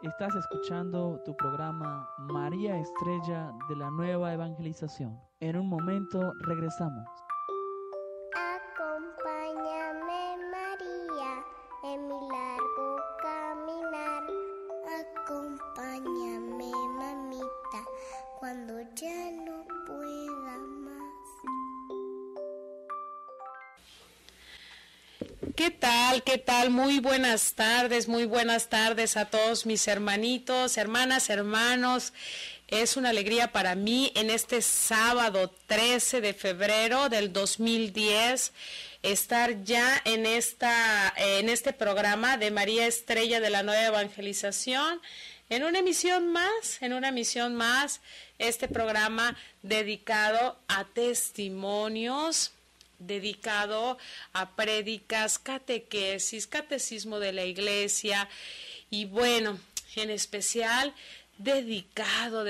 Estás escuchando tu programa María Estrella de la Nueva Evangelización. En un momento regresamos. Acompáñame, María, en mi largo caminar. Acompáñame, mamita, cuando ya no pueda más. ¿Qué tal? ¿Qué tal? Muy buenas tardes a todos mis hermanitos, hermanas, hermanos. Es una alegría para mí en este sábado 13 de febrero del 2010 estar ya en este programa de María Estrella de la Nueva Evangelización, en una emisión más, este programa dedicado a testimonios, dedicado a prédicas, catequesis, catecismo de la iglesia y bueno, en especial dedicado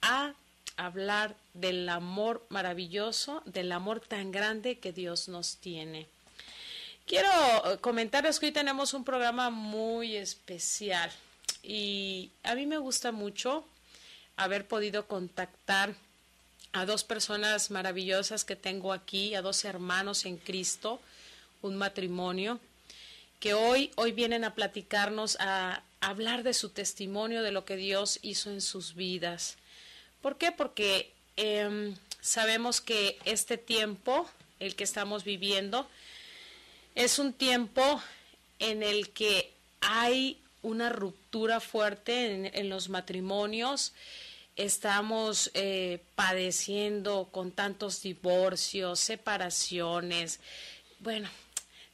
a hablar del amor maravilloso, del amor tan grande que Dios nos tiene. Quiero comentarles que hoy tenemos un programa muy especial y a mí me gusta mucho haber podido contactar a dos personas maravillosas que tengo aquí, a dos hermanos en Cristo, un matrimonio, que hoy vienen a platicarnos, a hablar de su testimonio, de lo que Dios hizo en sus vidas. ¿Por qué? Porque sabemos que este tiempo, el que estamos viviendo, es un tiempo en el que hay una ruptura fuerte en los matrimonios. Estamos padeciendo con tantos divorcios, separaciones, bueno,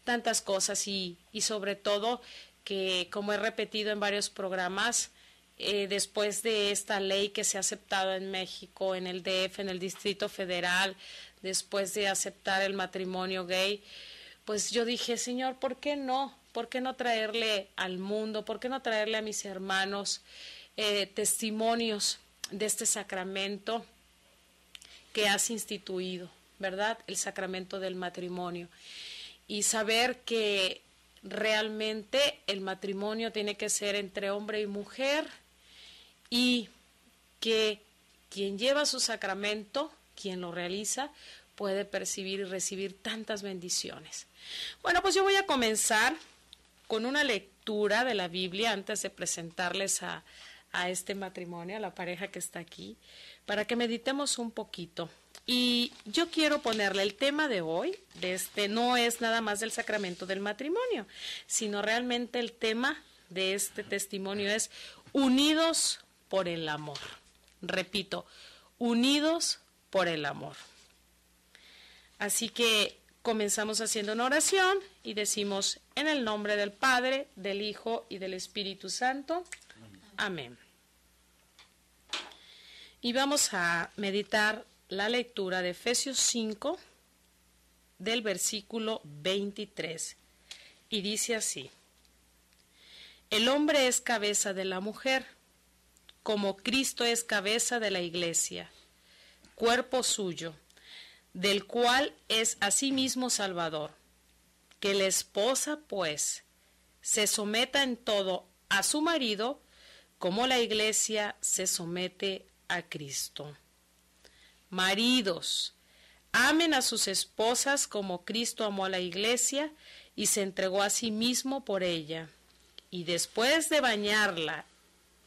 tantas cosas y sobre todo que, como he repetido en varios programas, después de esta ley que se ha aceptado en México, en el DF, en el Distrito Federal, después de aceptar el matrimonio gay, pues yo dije, Señor, ¿por qué no? ¿Por qué no traerle al mundo? ¿Por qué no traerle a mis hermanos testimonios de este sacramento que has instituido, ¿verdad? El sacramento del matrimonio. Y saber que realmente el matrimonio tiene que ser entre hombre y mujer y que quien lleva su sacramento, quien lo realiza, puede percibir y recibir tantas bendiciones. Bueno, pues yo voy a comenzar con una lectura de la Biblia antes de presentarles a este matrimonio, a la pareja que está aquí, para que meditemos un poquito. Y yo quiero ponerle el tema de hoy, no es nada más del sacramento del matrimonio, sino realmente el tema de este testimonio es unidos por el amor. Repito, unidos por el amor. Así que comenzamos haciendo una oración y decimos en el nombre del Padre, del Hijo y del Espíritu Santo. Amén. Y vamos a meditar la lectura de Efesios 5, del versículo 23. Y dice así: el hombre es cabeza de la mujer, como Cristo es cabeza de la iglesia, cuerpo suyo, del cual es asimismo Salvador. Que la esposa, pues, se someta en todo a su marido, como la iglesia se somete a Cristo. Maridos, amen a sus esposas como Cristo amó a la iglesia y se entregó a sí mismo por ella, y después de bañarla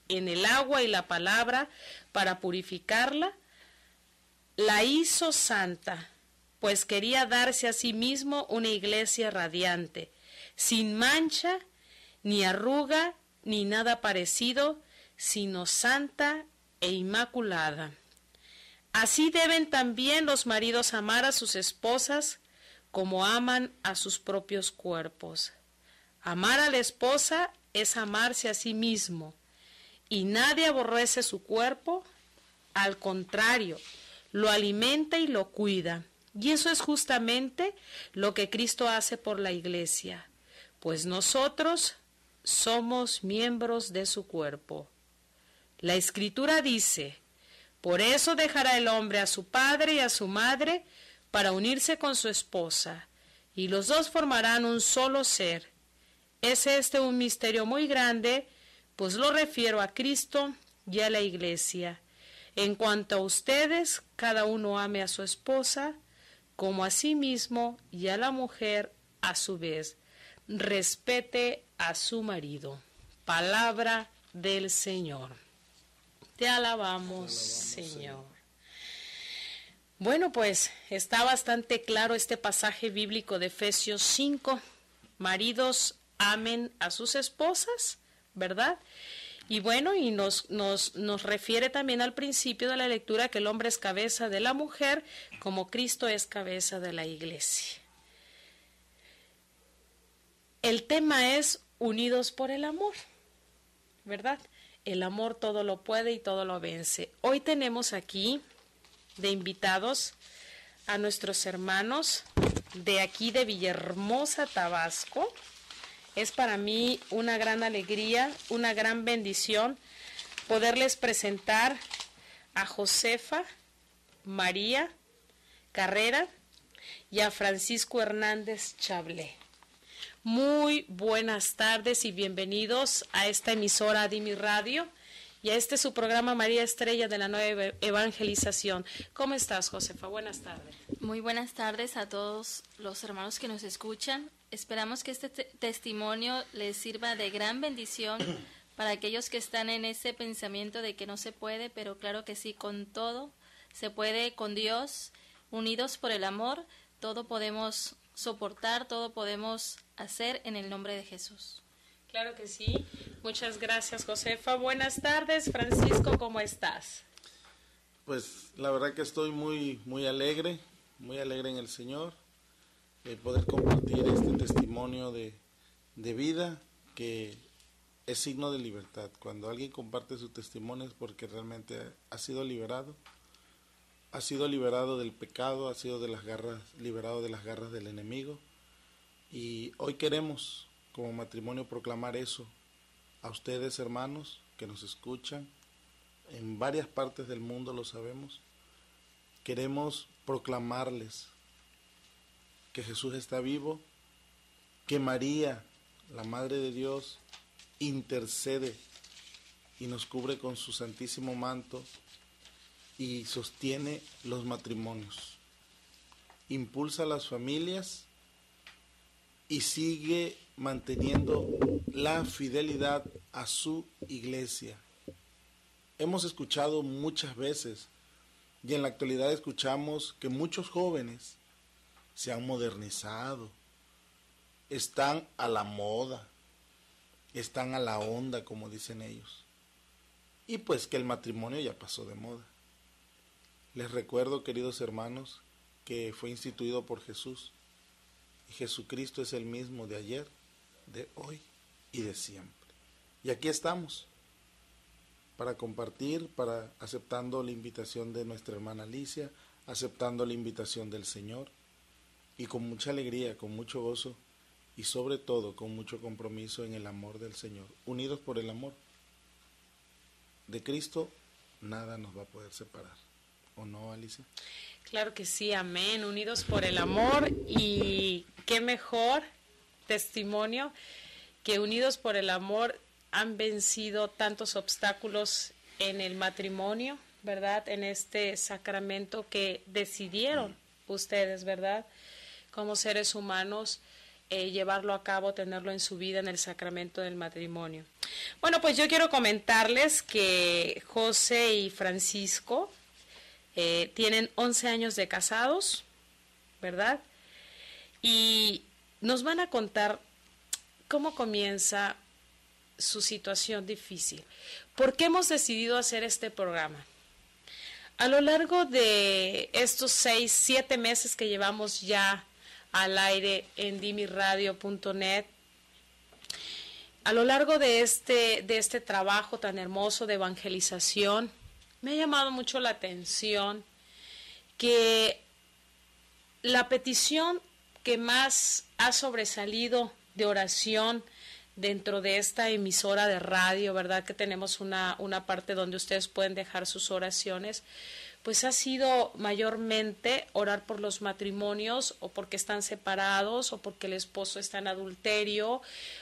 en el agua y la palabra para purificarla, la hizo santa, pues quería darse a sí mismo una iglesia radiante, sin mancha, ni arruga, ni nada parecido, sino santa e inmaculada. Así deben también los maridos amar a sus esposas como aman a sus propios cuerpos. Amar a la esposa es amarse a sí mismo, y nadie aborrece su cuerpo, al contrario, lo alimenta y lo cuida. Y eso es justamente lo que Cristo hace por la iglesia, pues nosotros somos miembros de su cuerpo. La Escritura dice: por eso dejará el hombre a su padre y a su madre para unirse con su esposa, y los dos formarán un solo ser. Es este un misterio muy grande, pues lo refiero a Cristo y a la Iglesia. En cuanto a ustedes, cada uno ame a su esposa como a sí mismo y a la mujer a su vez. Respete a su marido. Palabra del Señor. Te alabamos, Señor. Bueno, pues está bastante claro este pasaje bíblico de Efesios 5. Maridos, amen a sus esposas, ¿verdad? Y bueno, y nos refiere también al principio de la lectura que el hombre es cabeza de la mujer, como Cristo es cabeza de la iglesia. El tema es unidos por el amor, ¿verdad? El amor todo lo puede y todo lo vence. Hoy tenemos aquí de invitados a nuestros hermanos de aquí de Villahermosa, Tabasco. Es para mí una gran alegría, una gran bendición poderles presentar a Josefa María Carrera y a Francisco Hernández Chablé. Muy buenas tardes y bienvenidos a esta emisora Dimi Radio y a este su programa María Estrella de la Nueva Evangelización. ¿Cómo estás, Josefa? Buenas tardes. Muy buenas tardes a todos los hermanos que nos escuchan. Esperamos que este testimonio les sirva de gran bendición para aquellos que están en ese pensamiento de que no se puede, pero claro que sí, con todo se puede, con Dios, unidos por el amor, todo podemos soportar, todo podemos hacer en el nombre de Jesús. Claro que sí. Muchas gracias, Josefa. Buenas tardes, Francisco, ¿cómo estás? Pues la verdad que estoy muy alegre en el Señor, de poder compartir este testimonio de vida que es signo de libertad. Cuando alguien comparte su testimonio es porque realmente ha sido liberado del pecado, ha sido liberado de las garras del enemigo. Y hoy queremos como matrimonio proclamar eso a ustedes, hermanos, que nos escuchan en varias partes del mundo, lo sabemos. Queremos proclamarles que Jesús está vivo, que María, la Madre de Dios, intercede y nos cubre con su santísimo manto y sostiene los matrimonios, impulsa a las familias y sigue manteniendo la fidelidad a su iglesia. Hemos escuchado muchas veces y en la actualidad escuchamos que muchos jóvenes se han modernizado, están a la moda, están a la onda, como dicen ellos. Y pues que el matrimonio ya pasó de moda. Les recuerdo, queridos hermanos, que fue instituido por Jesús. Y Jesucristo es el mismo de ayer, de hoy y de siempre. Y aquí estamos para compartir, aceptando la invitación de nuestra hermana Alicia, aceptando la invitación del Señor, y con mucha alegría, con mucho gozo, y sobre todo con mucho compromiso en el amor del Señor. Unidos por el amor de Cristo, nada nos va a poder separar. ¿O no, Alicia? Claro que sí, amén. Unidos por el amor, y qué mejor testimonio que unidos por el amor han vencido tantos obstáculos en el matrimonio, ¿verdad? En este sacramento que decidieron ustedes, ¿verdad? Como seres humanos, llevarlo a cabo, tenerlo en su vida en el sacramento del matrimonio. Bueno, pues yo quiero comentarles que José y Francisco tienen 11 años de casados, ¿verdad? Y nos van a contar cómo comienza su situación difícil. ¿Por qué hemos decidido hacer este programa? A lo largo de estos 6, 7 meses que llevamos ya al aire en dimiradio.net, a lo largo de este trabajo tan hermoso de evangelización, me ha llamado mucho la atención que la petición que más ha sobresalido de oración dentro de esta emisora de radio, ¿verdad? Que tenemos una parte donde ustedes pueden dejar sus oraciones, pues ha sido mayormente orar por los matrimonios, o porque están separados, o porque el esposo está en adulterio,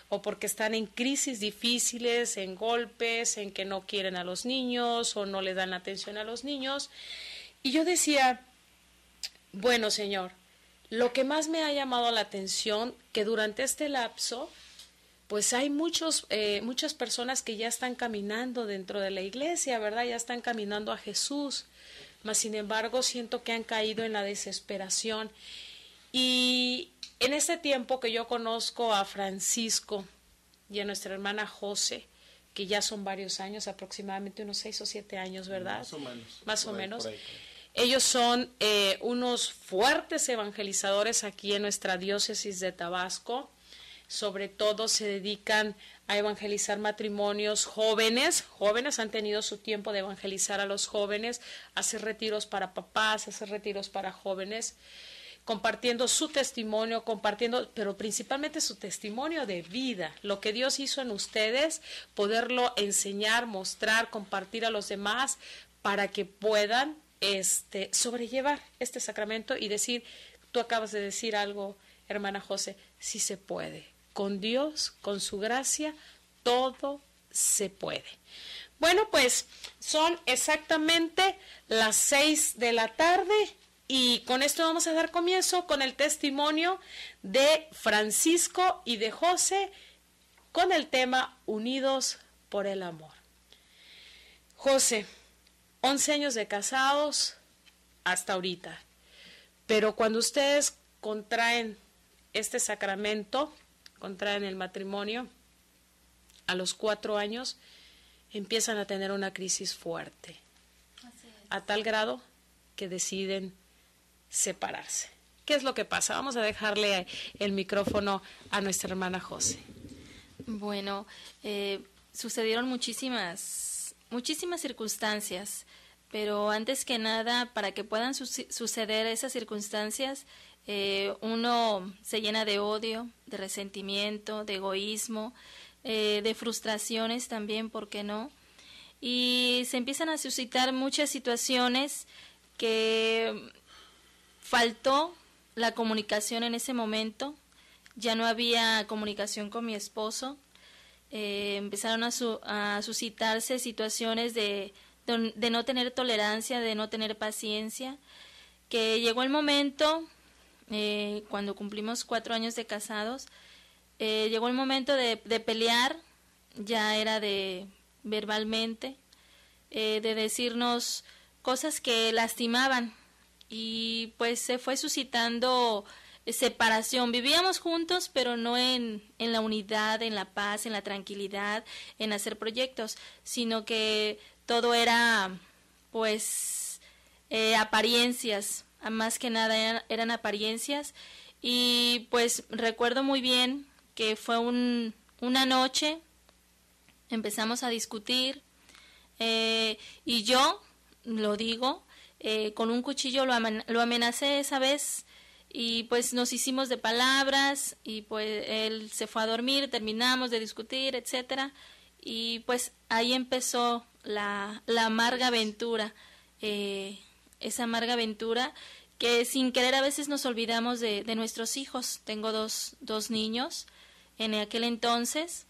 o porque están en crisis difíciles, en golpes, en que no quieren a los niños o no le dan atención a los niños. Y yo decía, bueno, Señor, lo que más me ha llamado la atención, que durante este lapso, pues hay muchas personas que ya están caminando dentro de la iglesia, ¿verdad? Ya están caminando a Jesús, mas sin embargo siento que han caído en la desesperación. Y en este tiempo que yo conozco a Francisco y a nuestra hermana José, que ya son varios años, aproximadamente unos 6 o 7 años, ¿verdad? Más o menos. Más o Por ahí, menos. por ahí. Ellos son unos fuertes evangelizadores aquí en nuestra diócesis de Tabasco. Sobre todo se dedican a evangelizar matrimonios jóvenes. Jóvenes han tenido su tiempo de evangelizar a los jóvenes, hacer retiros para papás, hacer retiros para jóvenes, compartiendo su testimonio, pero principalmente su testimonio de vida, lo que Dios hizo en ustedes, poderlo enseñar, mostrar, compartir a los demás para que puedan sobrellevar este sacramento y decir, tú acabas de decir algo, hermana José, sí se puede. Con Dios, con su gracia, todo se puede. Bueno, pues son exactamente las 6 de la tarde y con esto vamos a dar comienzo con el testimonio de Francisco y de José con el tema Unidos por el Amor. José, 11 años de casados hasta ahorita, pero cuando ustedes contraen este sacramento, contraen el matrimonio, a los 4 años empiezan a tener una crisis fuerte, a tal grado que deciden separarse. ¿Qué es lo que pasa? Vamos a dejarle el micrófono a nuestra hermana José. Bueno, sucedieron muchísimas circunstancias, pero antes que nada, para que puedan suceder esas circunstancias, uno se llena de odio, de resentimiento, de egoísmo, de frustraciones también, ¿por qué no? Y se empiezan a suscitar muchas situaciones que faltó la comunicación en ese momento, ya no había comunicación con mi esposo, empezaron a suscitarse situaciones de no tener tolerancia, de no tener paciencia, que llegó el momento, cuando cumplimos 4 años de casados, llegó el momento de pelear, ya era de verbalmente, de decirnos cosas que lastimaban, y pues se fue suscitando separación. Vivíamos juntos, pero no en la unidad, en la paz, en la tranquilidad, en hacer proyectos, sino que todo era pues apariencias, más que nada eran apariencias. Y pues recuerdo muy bien que fue una noche, empezamos a discutir, y yo, lo digo, con un cuchillo lo amenacé esa vez, y pues nos hicimos de palabras, y pues él se fue a dormir, terminamos de discutir, etcétera, y pues ahí empezó la amarga aventura, esa amarga aventura que sin querer a veces nos olvidamos de nuestros hijos. Tengo dos niños en aquel entonces,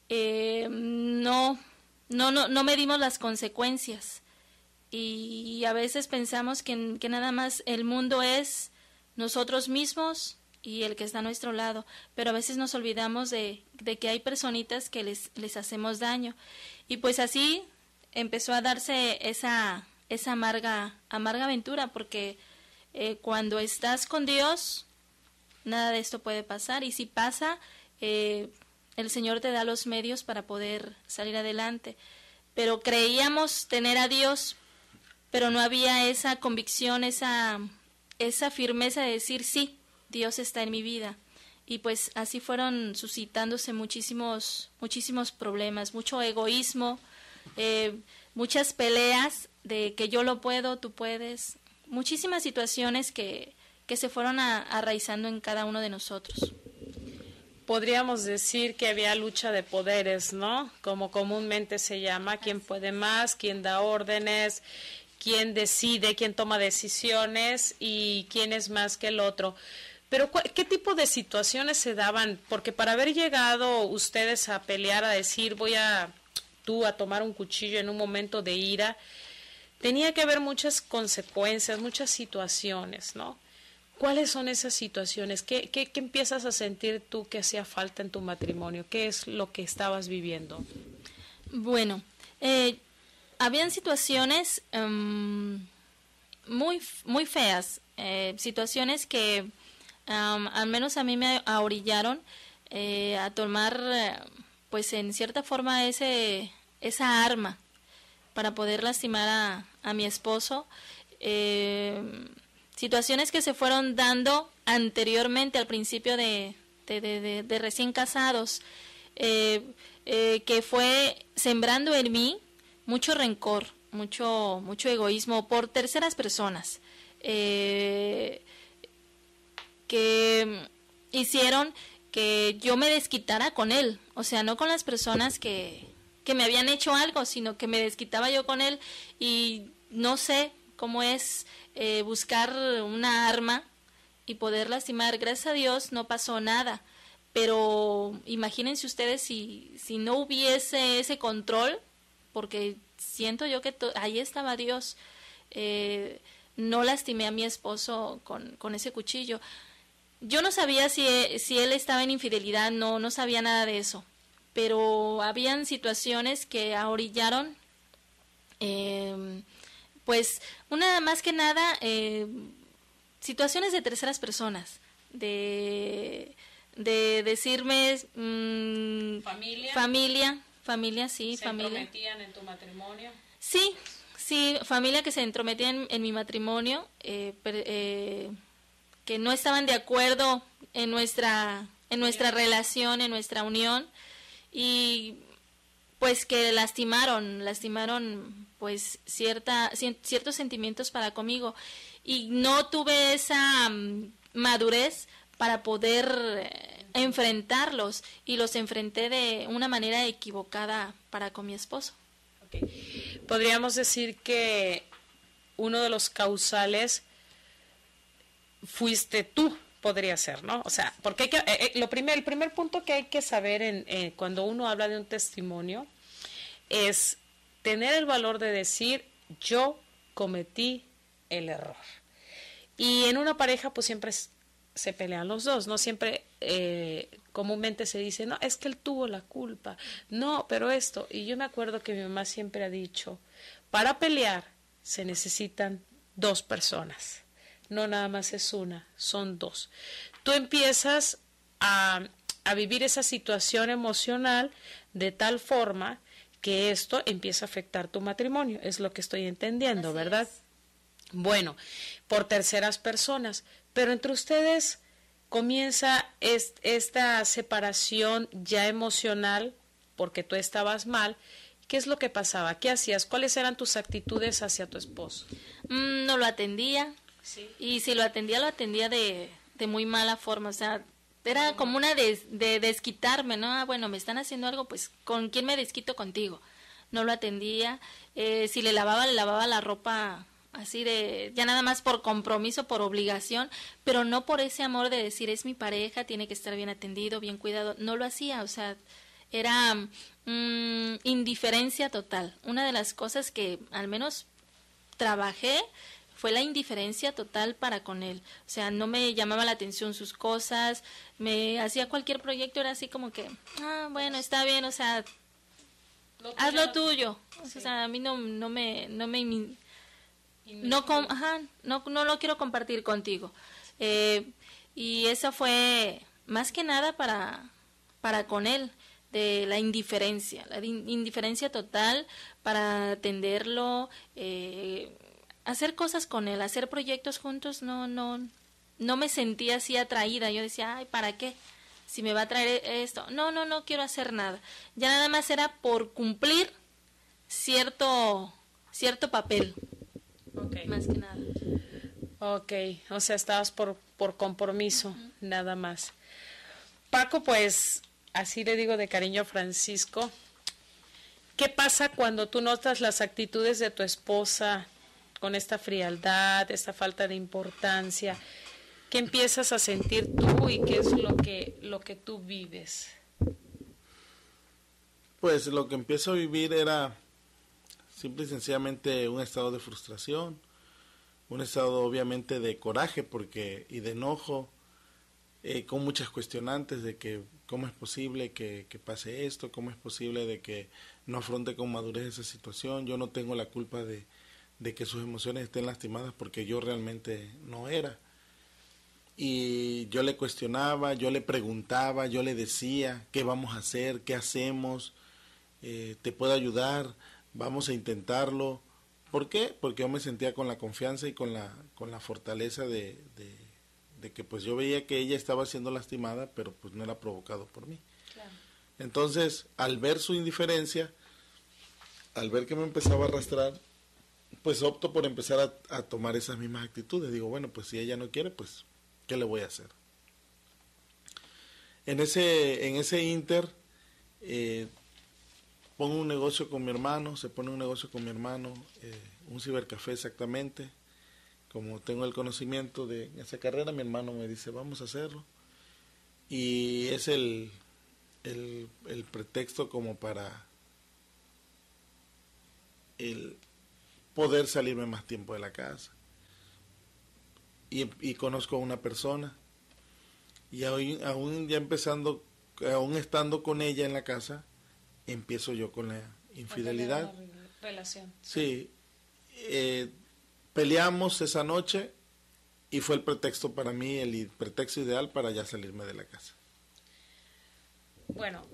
no medimos las consecuencias, y a veces pensamos que nada más el mundo es nosotros mismos y el que está a nuestro lado, pero a veces nos olvidamos de que hay personitas que les hacemos daño. Y pues así empezó a darse esa amarga aventura, porque cuando estás con Dios, nada de esto puede pasar, y si pasa, el Señor te da los medios para poder salir adelante. Pero creíamos tener a Dios, pero no había esa convicción, esa firmeza de decir, sí, Dios está en mi vida. Y pues así fueron suscitándose muchísimos problemas, mucho egoísmo, muchas peleas de que yo lo puedo, tú puedes, muchísimas situaciones que se fueron arraizando en cada uno de nosotros. Podríamos decir que había lucha de poderes, ¿no? Como comúnmente se llama, quién puede más, quién da órdenes, quién decide, quién toma decisiones y quién es más que el otro. Pero ¿qué tipo de situaciones se daban? Porque para haber llegado ustedes a pelear, a decir tú a tomar un cuchillo en un momento de ira, tenía que haber muchas consecuencias, muchas situaciones, ¿no? ¿Cuáles son esas situaciones? ¿Qué empiezas a sentir tú que hacía falta en tu matrimonio? ¿Qué es lo que estabas viviendo? Bueno, habían situaciones muy feas, situaciones que al menos a mí me orillaron a tomar, pues en cierta forma, esa arma para poder lastimar a mi esposo. Situaciones que se fueron dando anteriormente, al principio de recién casados, que fue sembrando en mí mucho rencor, mucho egoísmo por terceras personas, que hicieron que yo me desquitara con él, o sea, no con las personas que me habían hecho algo, sino que me desquitaba yo con él. Y no sé cómo es buscar una arma y poder lastimar. Gracias a Dios no pasó nada, pero imagínense ustedes si no hubiese ese control, porque siento yo que ahí estaba Dios. No lastimé a mi esposo con ese cuchillo. Yo no sabía si él estaba en infidelidad, no sabía nada de eso, pero habían situaciones que ahorillaron, pues una más que nada, situaciones de terceras personas, de decirme familia, sí, ¿Se familia. entrometían en tu matrimonio? Sí, familia que se entrometía en mi matrimonio, que no estaban de acuerdo en nuestra relación, en nuestra unión, y pues que lastimaron pues ciertos sentimientos para conmigo, y no tuve esa madurez para poder enfrentarlos, y los enfrenté de una manera equivocada para con mi esposo. Okay. Podríamos decir que uno de los causales fuiste tú, podría ser, ¿no? O sea, porque el primer punto que hay que saber cuando uno habla de un testimonio es tener el valor de decir, yo cometí el error. Y en una pareja pues siempre se pelean los dos, no siempre comúnmente se dice, no, es que él tuvo la culpa, no, pero esto. Y yo me acuerdo que mi mamá siempre ha dicho, para pelear se necesitan dos personas. No nada más es una, son dos. Tú empiezas a vivir esa situación emocional de tal forma que esto empieza a afectar tu matrimonio. Es lo que estoy entendiendo, Así ¿verdad? es. Bueno, por terceras personas. Pero entre ustedes comienza esta separación ya emocional porque tú estabas mal. ¿Qué es lo que pasaba? ¿Qué hacías? ¿Cuáles eran tus actitudes hacia tu esposo? No lo atendía. Sí. Y si lo atendía de muy mala forma, o sea, era como una de desquitarme, ¿no? Bueno, me están haciendo algo, pues, ¿con quién me desquito? Contigo. No lo atendía. Si le lavaba la ropa así ya nada más por compromiso, por obligación, pero no por ese amor de decir, es mi pareja, tiene que estar bien atendido, bien cuidado. No lo hacía, o sea, era indiferencia total. Una de las cosas que al menos trabajé fue la indiferencia total para con él. O sea, no me llamaba la atención sus cosas, me hacía cualquier proyecto, era así como que, bueno, está bien, o sea, haz lo tuyo. Sí. O sea, a mí no lo quiero compartir contigo. Y eso fue más que nada para con él, de la indiferencia total, para atenderlo, hacer cosas con él, hacer proyectos juntos. No me sentía así atraída. Yo decía, ay, ¿para qué? Si me va a traer esto. No quiero hacer nada. Ya nada más era por cumplir cierto papel. Okay. Más que nada. Okay, o sea, estabas por compromiso, nada más. Paco, pues, así le digo de cariño a Francisco, ¿qué pasa cuando tú notas las actitudes de tu esposa con esta frialdad, esta falta de importancia, ¿qué empiezas a sentir tú y qué es lo que tú vives? Pues lo que empiezo a vivir era simple y sencillamente un estado de frustración, un estado obviamente de coraje y de enojo, con muchas cuestionantes de que cómo es posible que pase esto, cómo es posible de que no afronte con madurez esa situación. Yo no tengo la culpa de que sus emociones estén lastimadas porque yo realmente no era. Y yo le cuestionaba, yo le preguntaba, yo le decía, ¿qué vamos a hacer? ¿Qué hacemos? ¿Te puedo ayudar? Vamos a intentarlo. ¿Por qué? Porque yo me sentía con la confianza y con la fortaleza de que pues yo veía que ella estaba siendo lastimada, pero pues no era provocado por mí. Claro. Entonces, al ver su indiferencia, al ver que me empezaba a arrastrar, pues opto por empezar a tomar esas mismas actitudes. Digo, bueno, pues si ella no quiere, pues, ¿qué le voy a hacer? En ese inter, pongo un negocio con mi hermano, se pone un negocio con mi hermano, un cibercafé exactamente. Como tengo el conocimiento de esa carrera, mi hermano me dice, vamos a hacerlo. Y es el pretexto como para el poder salirme más tiempo de la casa. Y conozco a una persona. Y aún estando con ella en la casa, empiezo yo con la infidelidad. Relación. Sí. Peleamos esa noche y fue el pretexto para mí, el pretexto ideal para ya salirme de la casa. Bueno,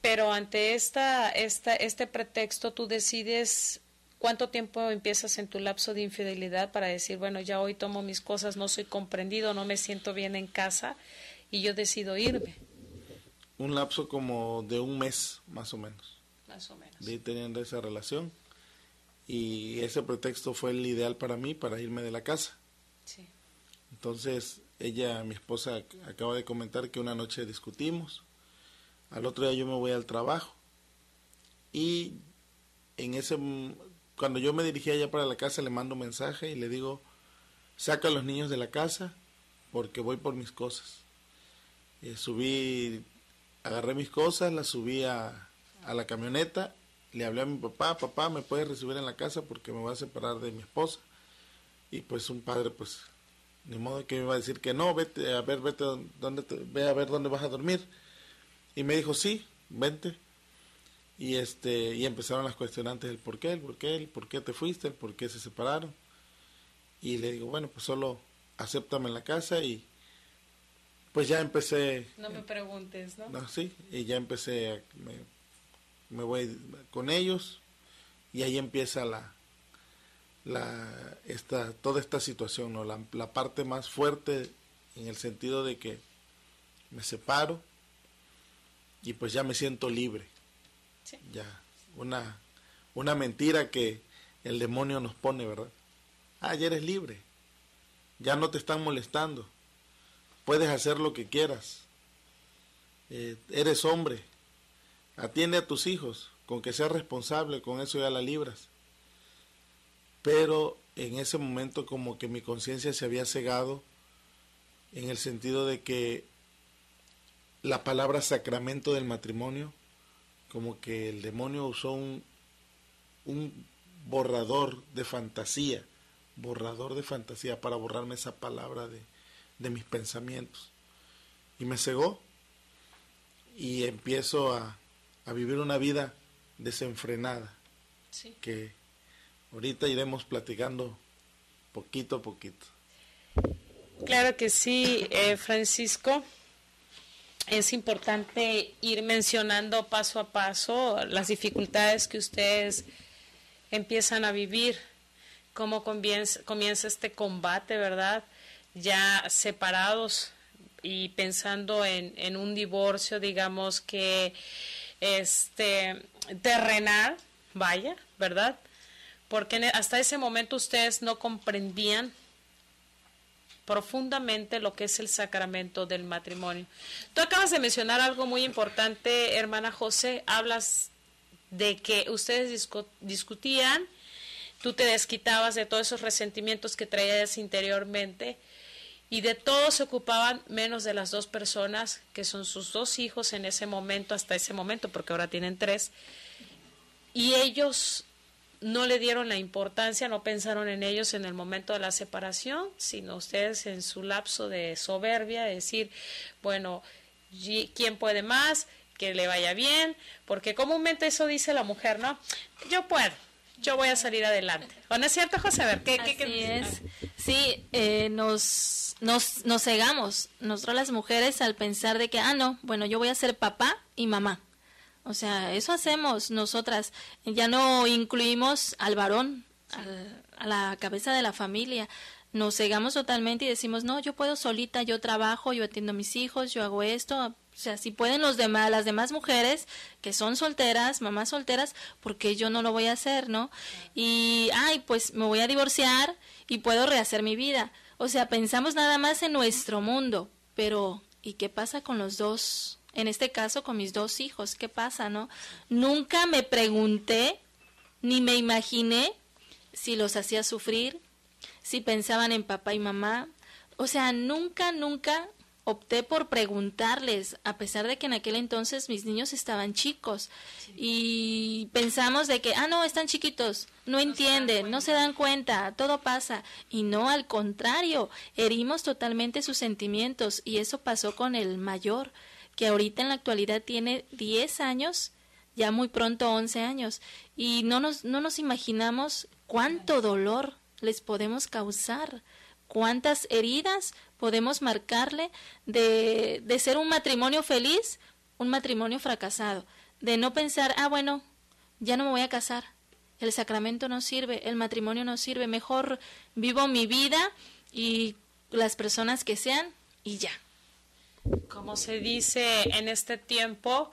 pero ante este pretexto tú decides cuánto tiempo empiezas en tu lapso de infidelidad para decir, bueno, ya hoy tomo mis cosas, no soy comprendido, no me siento bien en casa y yo decido irme. Un lapso como de un mes, más o menos. Más o menos. De teniendo esa relación. Y ese pretexto fue el ideal para mí, para irme de la casa. Sí. Entonces, mi esposa, acaba de comentar que una noche discutimos. Al otro día yo me voy al trabajo. Y cuando yo me dirigía allá para la casa, le mando un mensaje y le digo, saca a los niños de la casa porque voy por mis cosas. Agarré mis cosas, las subí a la camioneta. Le hablé a mi papá, ¿me puedes recibir en la casa porque me voy a separar de mi esposa? Y pues un padre, pues, ni modo que me iba a decir que no, ve a ver dónde vas a dormir. Y me dijo, sí, vente. Y empezaron las cuestionantes del por qué te fuiste, el por qué se separaron. Y le digo, bueno, pues solo acéptame en la casa y pues ya empecé. No me preguntes, ¿no? No, sí, y ya empecé me voy con ellos y ahí empieza toda esta situación, ¿no? La parte más fuerte en el sentido de que me separo y pues ya me siento libre. Sí. Ya, una mentira que el demonio nos pone, ¿verdad? Ya eres libre, ya no te están molestando, puedes hacer lo que quieras, eres hombre. Atiende a tus hijos, con que seas responsable, con eso ya la libras. Pero en ese momento como que mi conciencia se había cegado en el sentido de que la palabra sacramento del matrimonio, como que el demonio usó un borrador de fantasía para borrarme esa palabra de mis pensamientos. Y me cegó y empiezo a vivir una vida desenfrenada, Sí. que ahorita iremos platicando poquito a poquito. Claro que sí, Francisco. Es importante ir mencionando paso a paso las dificultades que ustedes empiezan a vivir, cómo comienza este combate, ¿verdad? Ya separados y pensando en un divorcio, digamos que terrenal, vaya, ¿verdad? Porque hasta ese momento ustedes no comprendían profundamente lo que es el sacramento del matrimonio. Tú acabas de mencionar algo muy importante, hermana José, hablas de que ustedes discutían tú te desquitabas de todos esos resentimientos que traías interiormente, y de todo se ocupaban menos de las 2 personas, que son sus 2 hijos en ese momento, hasta ese momento, porque ahora tienen 3, y ellos no le dieron la importancia, no pensaron en ellos en el momento de la separación, sino ustedes en su lapso de soberbia, de decir, bueno, ¿quién puede más? Que le vaya bien, porque comúnmente eso dice la mujer, ¿no? Yo puedo, yo voy a salir adelante. ¿O no es cierto, José? A ver, ¿qué es. Sí, nos cegamos, nosotros las mujeres, al pensar de que, no, bueno, yo voy a ser papá y mamá. O sea, eso hacemos nosotras. Ya no incluimos al varón, a la cabeza de la familia. Nos cegamos totalmente y decimos, no, yo puedo solita, yo trabajo, yo atiendo a mis hijos, yo hago esto. O sea, si pueden las demás mujeres que son solteras, mamás solteras, ¿por qué yo no lo voy a hacer, no? Y, pues me voy a divorciar y puedo rehacer mi vida. O sea, pensamos nada más en nuestro mundo, pero ¿y qué pasa con los 2? En este caso, con mis 2 hijos, ¿qué pasa, no? Nunca me pregunté, ni me imaginé si los hacía sufrir, si pensaban en papá y mamá. O sea, nunca opté por preguntarles, a pesar de que en aquel entonces mis niños estaban chicos. Sí. Y pensamos de que, no, están chiquitos, no entienden, no se dan cuenta, todo pasa. Y no, al contrario, herimos totalmente sus sentimientos, y eso pasó con el mayor, que ahorita en la actualidad tiene 10 años, ya muy pronto 11 años, y no nos imaginamos cuánto dolor les podemos causar, cuántas heridas podemos marcarle de ser un matrimonio feliz, un matrimonio fracasado, de no pensar, bueno, ya no me voy a casar, el sacramento no sirve, el matrimonio no sirve, mejor vivo mi vida y las personas que sean y ya. Como se dice en este tiempo,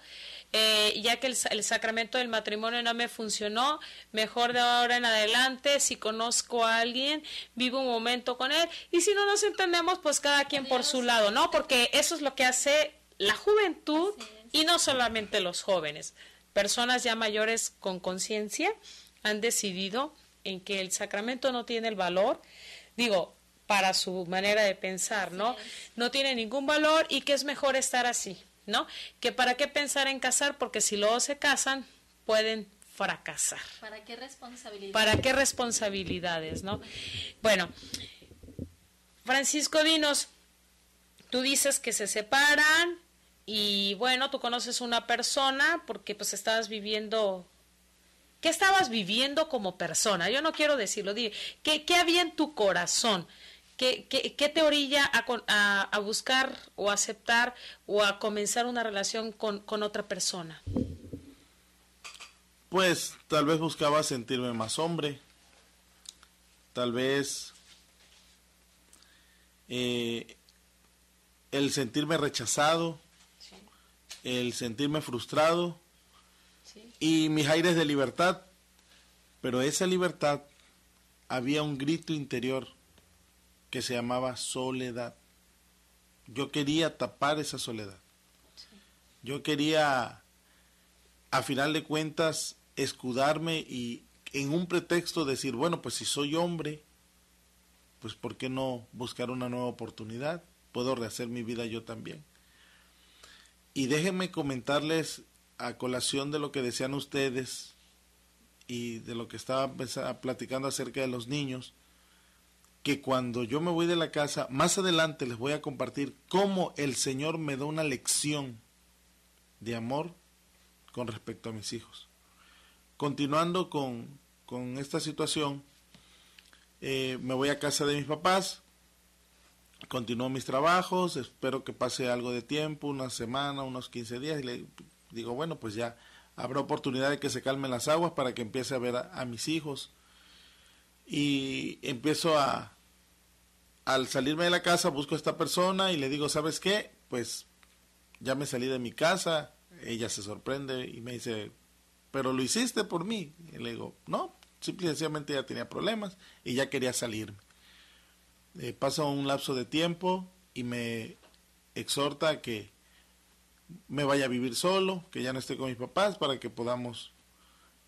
ya que el sacramento del matrimonio no me funcionó, mejor de ahora en adelante, si conozco a alguien, vivo un momento con él, y si no nos entendemos, pues cada quien por su lado, ¿no? Porque eso es lo que hace la juventud, y no solamente los jóvenes. Personas ya mayores con conciencia han decidido en que el sacramento no tiene el valor, para su manera de pensar, ¿no? No tiene ningún valor, y que es mejor estar así, ¿no? Que para qué pensar en casar, porque si luego se casan, pueden fracasar. ¿Para qué responsabilidades? ¿Para qué responsabilidades, no? Bueno, Francisco, dinos, tú dices que se separan, y bueno, tú conoces una persona, porque pues estabas viviendo... ¿Qué estabas viviendo como persona? Yo no quiero decirlo, ¿qué había en tu corazón? ¿Qué te orilla a buscar o aceptar o a comenzar una relación con otra persona? Pues tal vez buscaba sentirme más hombre, tal vez el sentirme rechazado, sí, el sentirme frustrado, sí, y mis aires de libertad, pero esa libertad había un grito interior que se llamaba soledad. Yo quería tapar esa soledad. Sí. Yo quería, a final de cuentas, escudarme y en un pretexto decir, bueno, pues si soy hombre, pues ¿por qué no buscar una nueva oportunidad? Puedo rehacer mi vida yo también. Y déjenme comentarles, a colación de lo que decían ustedes y de lo que estaba platicando acerca de los niños, que cuando yo me voy de la casa, más adelante les voy a compartir cómo el Señor me da una lección de amor con respecto a mis hijos. Continuando con esta situación, me voy a casa de mis papás, continúo mis trabajos, espero que pase algo de tiempo, una semana, unos 15 días, y le digo, bueno, pues ya habrá oportunidad de que se calmen las aguas para que empiece a ver a mis hijos. Y empiezo al salirme de la casa, busco a esta persona y le digo, ¿sabes qué? Pues ya me salí de mi casa. Ella se sorprende y me dice, ¿pero lo hiciste por mí? Y le digo, no, simple y sencillamente ya tenía problemas y ya quería salirme. Pasa un lapso de tiempo y me exhorta a que me vaya a vivir solo, que ya no esté con mis papás para que podamos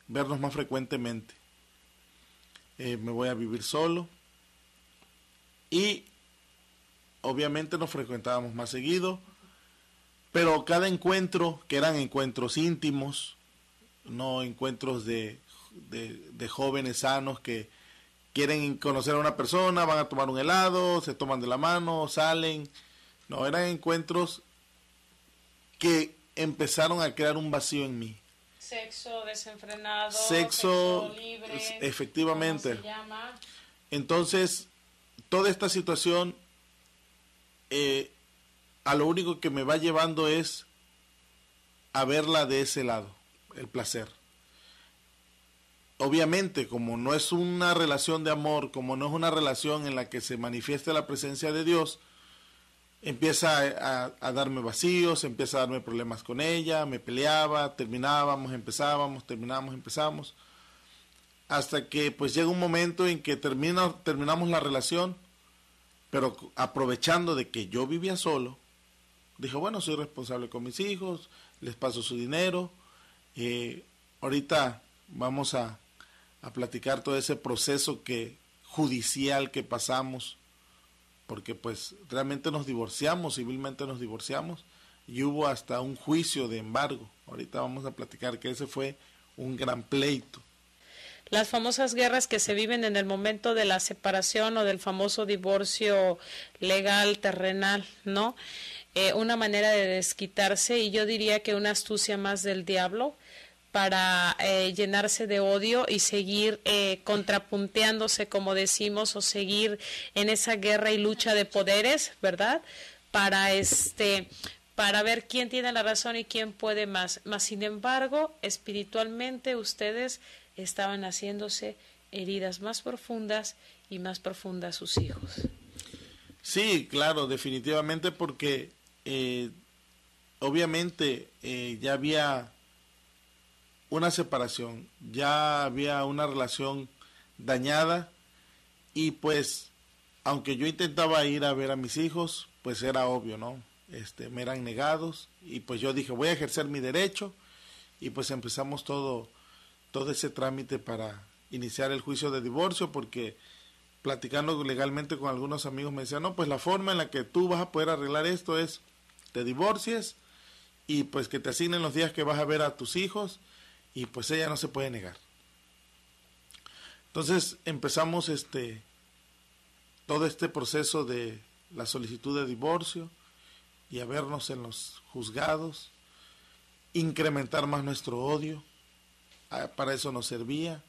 vernos más frecuentemente. me voy a vivir solo. Y obviamente nos frecuentábamos más seguido, pero cada encuentro, que eran encuentros íntimos, no encuentros de jóvenes sanos que quieren conocer a una persona, van a tomar un helado, se toman de la mano, salen. No, eran encuentros que empezaron a crear un vacío en mí. Sexo desenfrenado, sexo libre, efectivamente. ¿cómo se llama? Entonces, toda esta situación a lo único que me va llevando es a verla de ese lado, el placer. Obviamente, como no es una relación de amor, como no es una relación en la que se manifiesta la presencia de Dios, empieza a darme vacíos, empieza a darme problemas con ella, me peleaba, terminábamos, empezábamos, terminábamos, empezamos, hasta que pues llega un momento en que terminamos la relación, pero aprovechando de que yo vivía solo, dije, bueno, soy responsable con mis hijos, les paso su dinero, ahorita vamos a platicar todo ese proceso judicial que pasamos, porque pues realmente nos divorciamos, civilmente nos divorciamos, y hubo hasta un juicio de embargo. Ahorita vamos a platicar que ese fue un gran pleito. Las famosas guerras que se viven en el momento de la separación o del famoso divorcio legal, terrenal, ¿no? Una manera de desquitarse, y yo diría que una astucia más del diablo para llenarse de odio y seguir contrapunteándose, como decimos, o seguir en esa guerra y lucha de poderes, ¿verdad? Para ver quién tiene la razón y quién puede más. Mas, sin embargo, espiritualmente ustedes estaban haciéndose heridas más profundas y más profundas sus hijos. Sí, claro, definitivamente, porque obviamente ya había una separación, ya había una relación dañada, y pues aunque yo intentaba ir a ver a mis hijos, pues era obvio, ¿no? Me eran negados, y pues yo dije, voy a ejercer mi derecho, y pues empezamos todo ese trámite para iniciar el juicio de divorcio, porque platicando legalmente con algunos amigos me decían, no, pues la forma en la que tú vas a poder arreglar esto es, te divorcies, y pues que te asignen los días que vas a ver a tus hijos, y pues ella no se puede negar. Entonces empezamos todo este proceso de la solicitud de divorcio, y a vernos en los juzgados, incrementar más nuestro odio. Para eso nos servía,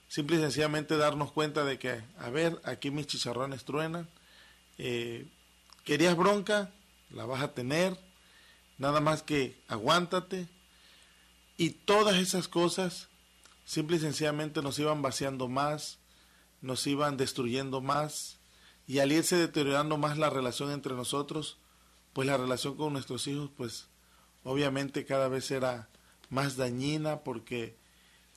simple y sencillamente darnos cuenta de que, a ver, aquí mis chicharrones truenan, querías bronca, la vas a tener, nada más que aguántate. Y todas esas cosas simple y sencillamente nos iban vaciando más, nos iban destruyendo más, y al irse deteriorando más la relación entre nosotros, pues la relación con nuestros hijos, pues obviamente cada vez era más dañina, porque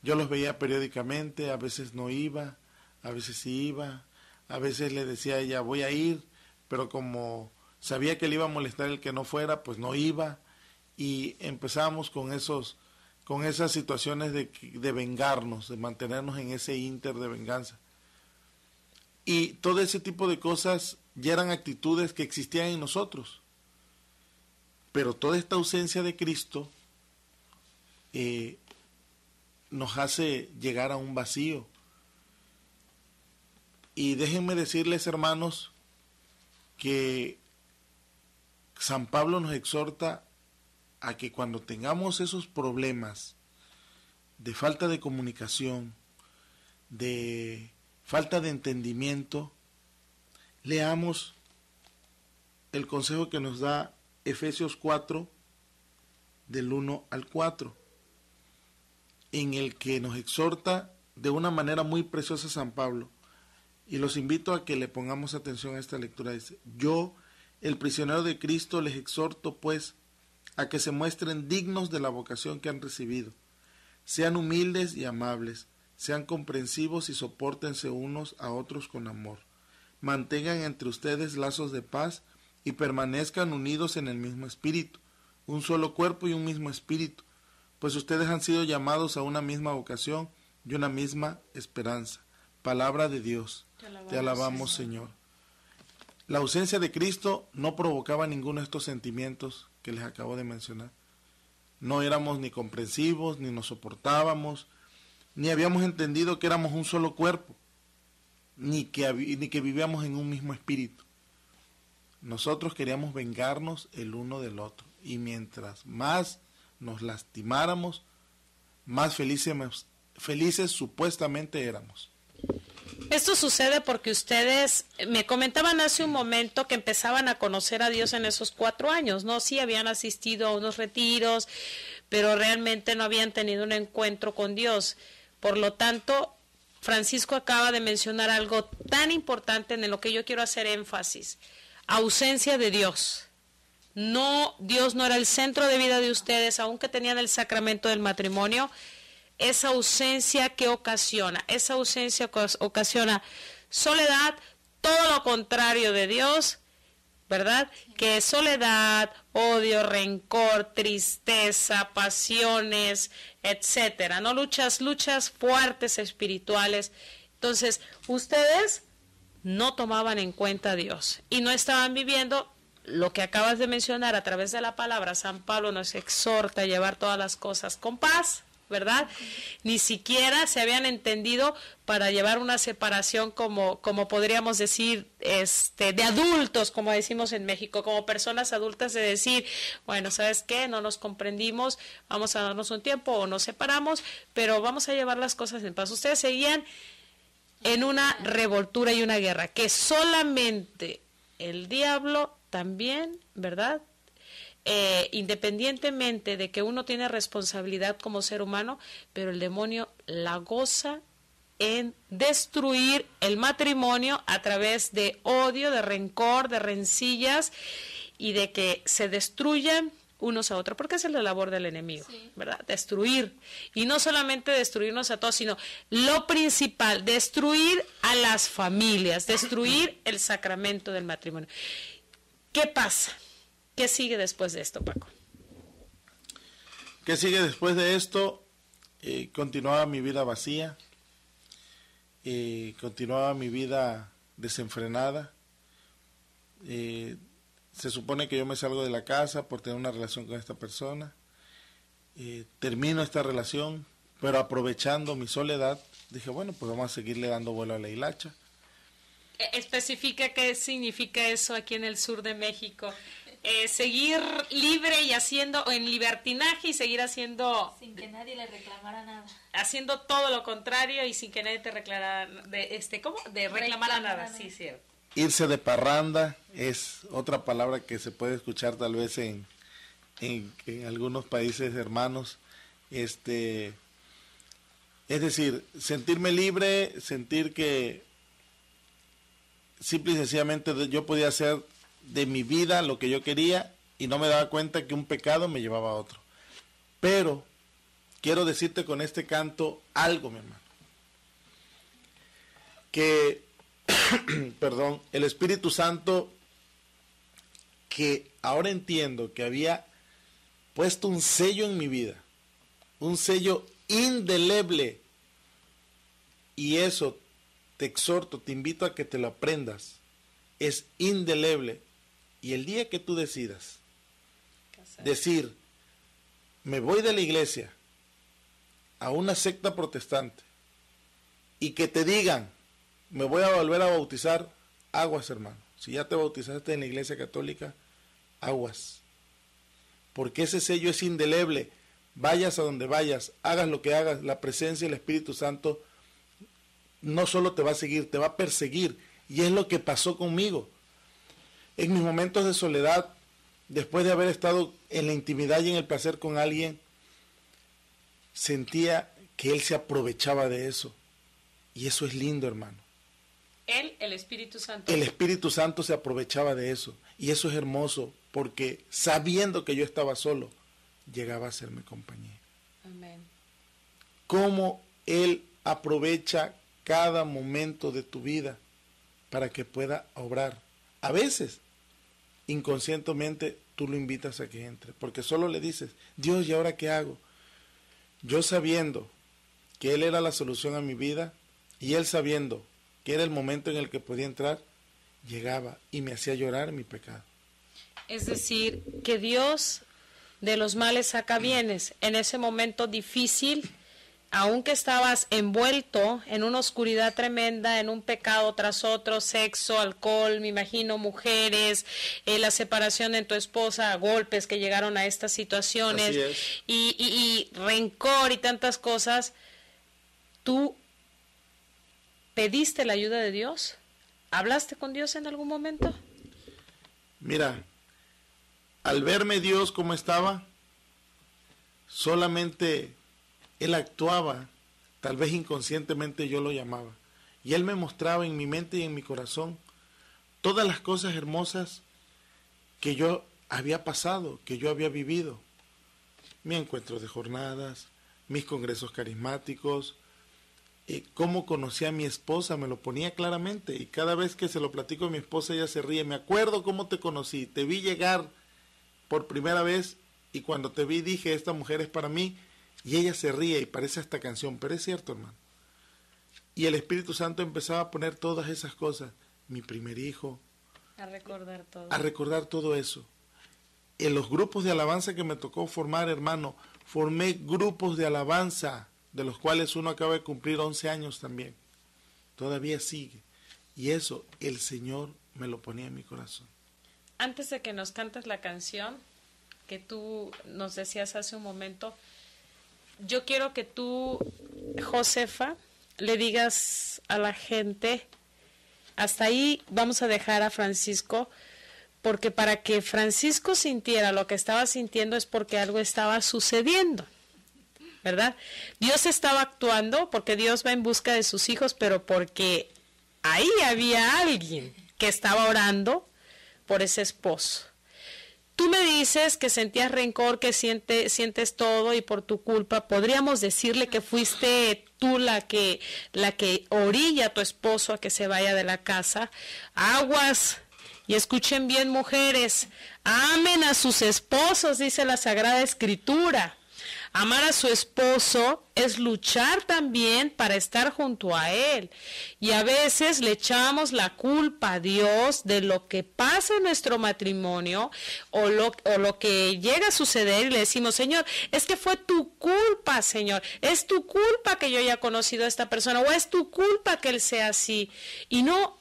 yo los veía periódicamente, a veces no iba, a veces sí iba, a veces le decía a ella, voy a ir, pero como sabía que le iba a molestar el que no fuera, pues no iba, y empezamos con esas situaciones de vengarnos, de mantenernos en ese ínter de venganza. Y todo ese tipo de cosas ya eran actitudes que existían en nosotros. Pero toda esta ausencia de Cristo nos hace llegar a un vacío. Y déjenme decirles, hermanos, que San Pablo nos exhorta a que cuando tengamos esos problemas de falta de comunicación, de falta de entendimiento, leamos el consejo que nos da Efesios 4, del 1 al 4, en el que nos exhorta de una manera muy preciosa San Pablo, y los invito a que le pongamos atención a esta lectura. Dice, yo, el prisionero de Cristo, les exhorto pues a que se muestren dignos de la vocación que han recibido, sean humildes y amables, sean comprensivos y sopórtense unos a otros con amor, mantengan entre ustedes lazos de paz y permanezcan unidos en el mismo espíritu, un solo cuerpo y un mismo espíritu, pues ustedes han sido llamados a una misma vocación y una misma esperanza. Palabra de Dios. Te alabamos, Señor. La ausencia de Cristo no provocaba ninguno de estos sentimientos que les acabo de mencionar. No éramos ni comprensivos, ni nos soportábamos, ni habíamos entendido que éramos un solo cuerpo, ni que vivíamos en un mismo espíritu. Nosotros queríamos vengarnos el uno del otro, y mientras más nos lastimáramos, más felices supuestamente éramos. Esto sucede porque ustedes me comentaban hace un momento que empezaban a conocer a Dios en esos 4 años, ¿no? Sí, habían asistido a unos retiros, pero realmente no habían tenido un encuentro con Dios. Por lo tanto, Francisco acaba de mencionar algo tan importante en lo que yo quiero hacer énfasis. Ausencia de Dios. No, Dios no era el centro de vida de ustedes, aunque tenían el sacramento del matrimonio. Esa ausencia que ocasiona, ocasiona soledad, todo lo contrario de Dios, ¿verdad? Que soledad, odio, rencor, tristeza, pasiones, etcétera, ¿no? Luchas fuertes espirituales. Entonces, ustedes no tomaban en cuenta a Dios y no estaban viviendo lo que acabas de mencionar a través de la palabra. San Pablo nos exhorta a llevar todas las cosas con paz, ¿verdad? Ni siquiera se habían entendido para llevar una separación como podríamos decir, de adultos, como decimos en México, como personas adultas, de decir, bueno, ¿sabes qué? No nos comprendimos, vamos a darnos un tiempo o nos separamos, pero vamos a llevar las cosas en paz. Ustedes seguían en una revoltura y una guerra, que solamente el diablo también, ¿verdad? Independientemente de que uno tiene responsabilidad como ser humano, pero el demonio la goza en destruir el matrimonio a través de odio, de rencor, de rencillas y de que se destruyan unos a otros, porque esa es la labor del enemigo, sí, ¿verdad? Destruir, y no solamente destruirnos a todos, sino lo principal, destruir a las familias, destruir el sacramento del matrimonio. ¿Qué pasa? ¿Qué sigue después de esto, Paco? ¿Qué sigue después de esto? Continuaba mi vida vacía, continuaba mi vida desenfrenada. Se supone que yo me salgo de la casa por tener una relación con esta persona. Termino esta relación, pero aprovechando mi soledad, dije, bueno, pues vamos a seguirle dando vuelo a la hilacha. Especifica qué significa eso aquí en el sur de México. Seguir libre y haciendo, en libertinaje y seguir haciendo... Sin que nadie le reclamara nada. Haciendo todo lo contrario y sin que nadie te reclamara, de reclamara nada, sí, cierto. Irse de parranda es otra palabra que se puede escuchar tal vez en algunos países hermanos. Es decir, sentirme libre, sentir que simple y sencillamente yo podía hacer de mi vida lo que yo quería y no me daba cuenta que un pecado me llevaba a otro. Pero quiero decirte con este canto algo, mi hermano, que perdón, el Espíritu Santo, que ahora entiendo que había puesto un sello en mi vida, un sello indeleble, y eso te exhorto, te invito a que te lo aprendas, es indeleble. Y el día que tú decidas decir, me voy de la iglesia a una secta protestante, y que te digan, me voy a volver a bautizar, aguas, hermano. Si ya te bautizaste en la iglesia católica, aguas. Porque ese sello es indeleble. Vayas a donde vayas, hagas lo que hagas, la presencia del Espíritu Santo no solo te va a seguir, te va a perseguir. Y es lo que pasó conmigo. En mis momentos de soledad, después de haber estado en la intimidad y en el placer con alguien, sentía que Él se aprovechaba de eso. Y eso es lindo, hermano. El Espíritu Santo. El Espíritu Santo se aprovechaba de eso. Y eso es hermoso, porque sabiendo que yo estaba solo, llegaba a hacerme compañía. Amén. Cómo Él aprovecha cada momento de tu vida para que pueda obrar. A veces, inconscientemente, tú lo invitas a que entre, porque solo le dices, Dios, ¿y ahora qué hago? Yo sabiendo que Él era la solución a mi vida, Y él, sabiendo que era el momento en el que podía entrar, llegaba y me hacía llorar mi pecado. Es decir, que Dios de los males saca bienes. En ese momento difícil, aunque estabas envuelto en una oscuridad tremenda, en un pecado tras otro, sexo, alcohol, me imagino, mujeres, la separación de tu esposa, golpes que llegaron a estas situaciones, Así es. y rencor y tantas cosas, ¿tú pediste la ayuda de Dios? ¿Hablaste con Dios en algún momento? Mira, al verme Dios como estaba, solamente Él actuaba, tal vez inconscientemente yo lo llamaba, y Él me mostraba en mi mente y en mi corazón todas las cosas hermosas que yo había pasado, que yo había vivido. Mi encuentro de jornadas, mis congresos carismáticos, cómo conocí a mi esposa, me lo ponía claramente, y cada vez que se lo platico a mi esposa ella se ríe. Me acuerdo cómo te conocí, te vi llegar por primera vez y cuando te vi dije, esta mujer es para mí, y ella se ríe y parece esta canción, pero es cierto, hermano. Y el Espíritu Santo empezaba a poner todas esas cosas, mi primer hijo, A recordar todo. a recordar todo eso. En los grupos de alabanza que me tocó formar, hermano, formé grupos de alabanza, de los cuales uno acaba de cumplir 11 años también. Todavía sigue. Y eso el Señor me lo ponía en mi corazón. Antes de que nos cantes la canción que tú nos decías hace un momento, yo quiero que tú, Josefa, le digas a la gente, hasta ahí vamos a dejar a Francisco, porque para que Francisco sintiera lo que estaba sintiendo es porque algo estaba sucediendo, ¿verdad? Dios estaba actuando porque Dios va en busca de sus hijos, pero porque ahí había alguien que estaba orando por ese esposo. Tú me dices que sentías rencor, que sientes todo y por tu culpa, podríamos decirle que fuiste tú la que orilla a tu esposo a que se vaya de la casa. Aguas, y escuchen bien, mujeres, amen a sus esposos, dice la Sagrada Escritura. Amar a su esposo es luchar también para estar junto a él. Y a veces le echamos la culpa a Dios de lo que pasa en nuestro matrimonio o lo que llega a suceder y le decimos, Señor, es que fue tu culpa, Señor. Es tu culpa que yo haya conocido a esta persona o es tu culpa que él sea así. Y no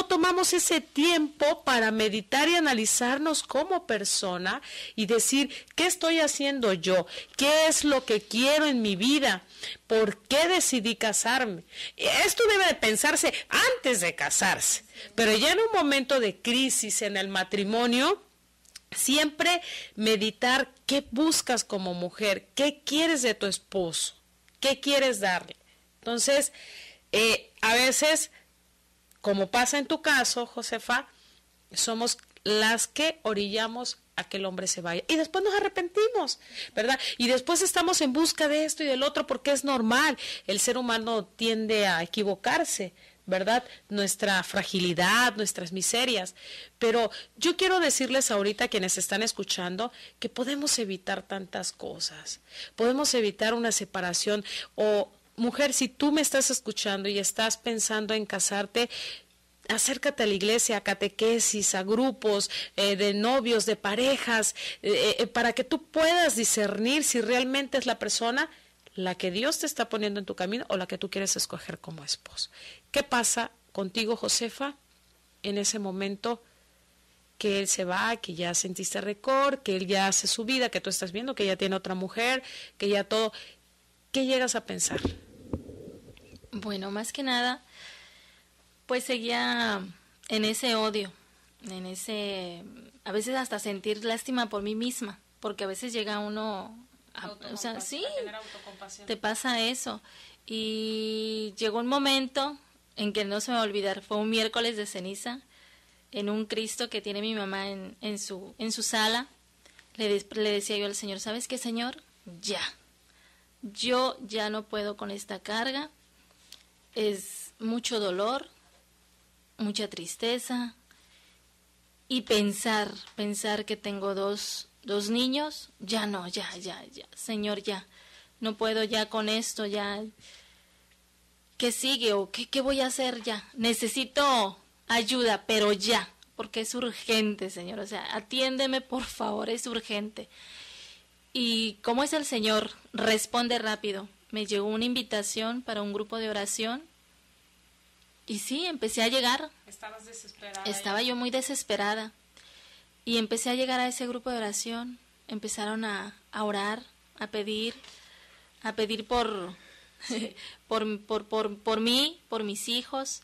tomamos ese tiempo para meditar y analizarnos como persona y decir, ¿qué estoy haciendo yo? ¿Qué es lo que quiero en mi vida? ¿Por qué decidí casarme? Esto debe de pensarse antes de casarse, pero ya en un momento de crisis en el matrimonio, siempre meditar qué buscas como mujer, qué quieres de tu esposo, qué quieres darle. Entonces, a veces, como pasa en tu caso, Josefa, somos las que orillamos a que el hombre se vaya. Y después nos arrepentimos, ¿verdad? Y después estamos en busca de esto y del otro porque es normal. El ser humano tiende a equivocarse, ¿verdad? Nuestra fragilidad, nuestras miserias. Pero yo quiero decirles ahorita a quienes están escuchando que podemos evitar tantas cosas. Podemos evitar una separación o... Mujer, si tú me estás escuchando y estás pensando en casarte, acércate a la iglesia, a catequesis, a grupos de novios, de parejas, para que tú puedas discernir si realmente es la persona la que Dios te está poniendo en tu camino o la que tú quieres escoger como esposo. ¿Qué pasa contigo, Josefa, en ese momento que él se va, que ya sentiste rencor, que él ya hace su vida, que tú estás viendo que ya tiene otra mujer, que ya todo? ¿Qué llegas a pensar? Bueno, más que nada, pues seguía en ese odio, en ese, a veces hasta sentir lástima por mí misma, porque a veces llega uno, o sea, sí, te pasa eso. Y llegó un momento en que no se me va a olvidar, fue un miércoles de ceniza, en un Cristo que tiene mi mamá en su sala, le decía yo al Señor, ¿sabes qué, Señor? Yo ya no puedo con esta carga, es mucho dolor, mucha tristeza, y pensar que tengo dos niños, ya no, ya, Señor, ya, no puedo ya con esto, ya. ¿qué sigue o qué voy a hacer ya? Necesito ayuda, pero ya, porque es urgente, Señor. O sea, atiéndeme, por favor, es urgente. Y ¿cómo es el Señor? Responde rápido. Me llegó una invitación para un grupo de oración. Y sí, empecé a llegar. ¿Estabas desesperada? Estaba yo muy desesperada. Y empecé a llegar a ese grupo de oración. Empezaron a orar, a pedir por, sí. por mí, por mis hijos.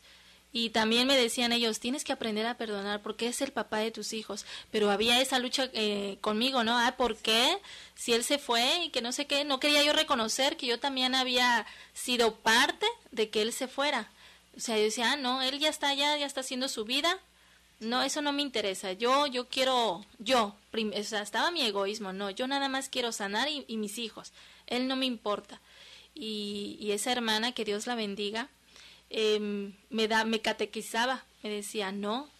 Y también me decían ellos, tienes que aprender a perdonar porque es el papá de tus hijos. Pero había esa lucha conmigo, ¿no? ¿Por qué? Si él se fue y que no sé qué. No quería yo reconocer que yo también había sido parte de que él se fuera. O sea, yo decía, no, él ya está allá, ya está haciendo su vida. No, eso no me interesa. Yo quiero, o sea, estaba mi egoísmo. No, yo nada más quiero sanar y mis hijos. Él no me importa. Y esa hermana, que Dios la bendiga, me catequizaba, me decía, no,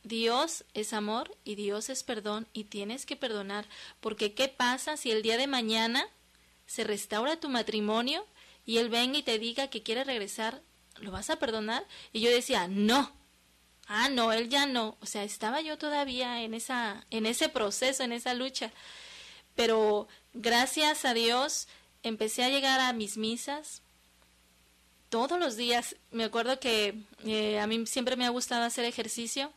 Dios es amor y Dios es perdón y tienes que perdonar, porque ¿qué pasa si el día de mañana se restaura tu matrimonio y él venga y te diga que quiere regresar? ¿Lo vas a perdonar? Y yo decía, no, no, él ya no. O sea, estaba yo todavía en ese proceso, en esa lucha, pero gracias a Dios empecé a llegar a mis misas todos los días. Me acuerdo que a mí siempre me ha gustado hacer ejercicio.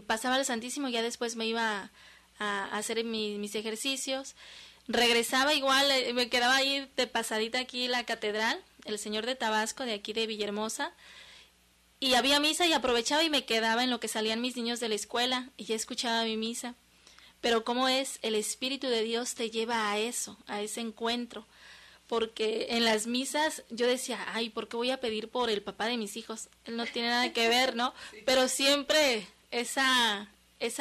Pasaba al Santísimo y ya después me iba a hacer mis ejercicios. Regresaba igual, me quedaba ahí de pasadita aquí la catedral, el Señor de Tabasco, de aquí de Villahermosa. Y había misa y aprovechaba y me quedaba en lo que salían mis niños de la escuela y ya escuchaba mi misa. Pero cómo es, el Espíritu de Dios te lleva a eso, a ese encuentro. Porque en las misas yo decía, ay, ¿por qué voy a pedir por el papá de mis hijos? Él no tiene nada que ver, ¿no? Sí. Pero siempre esa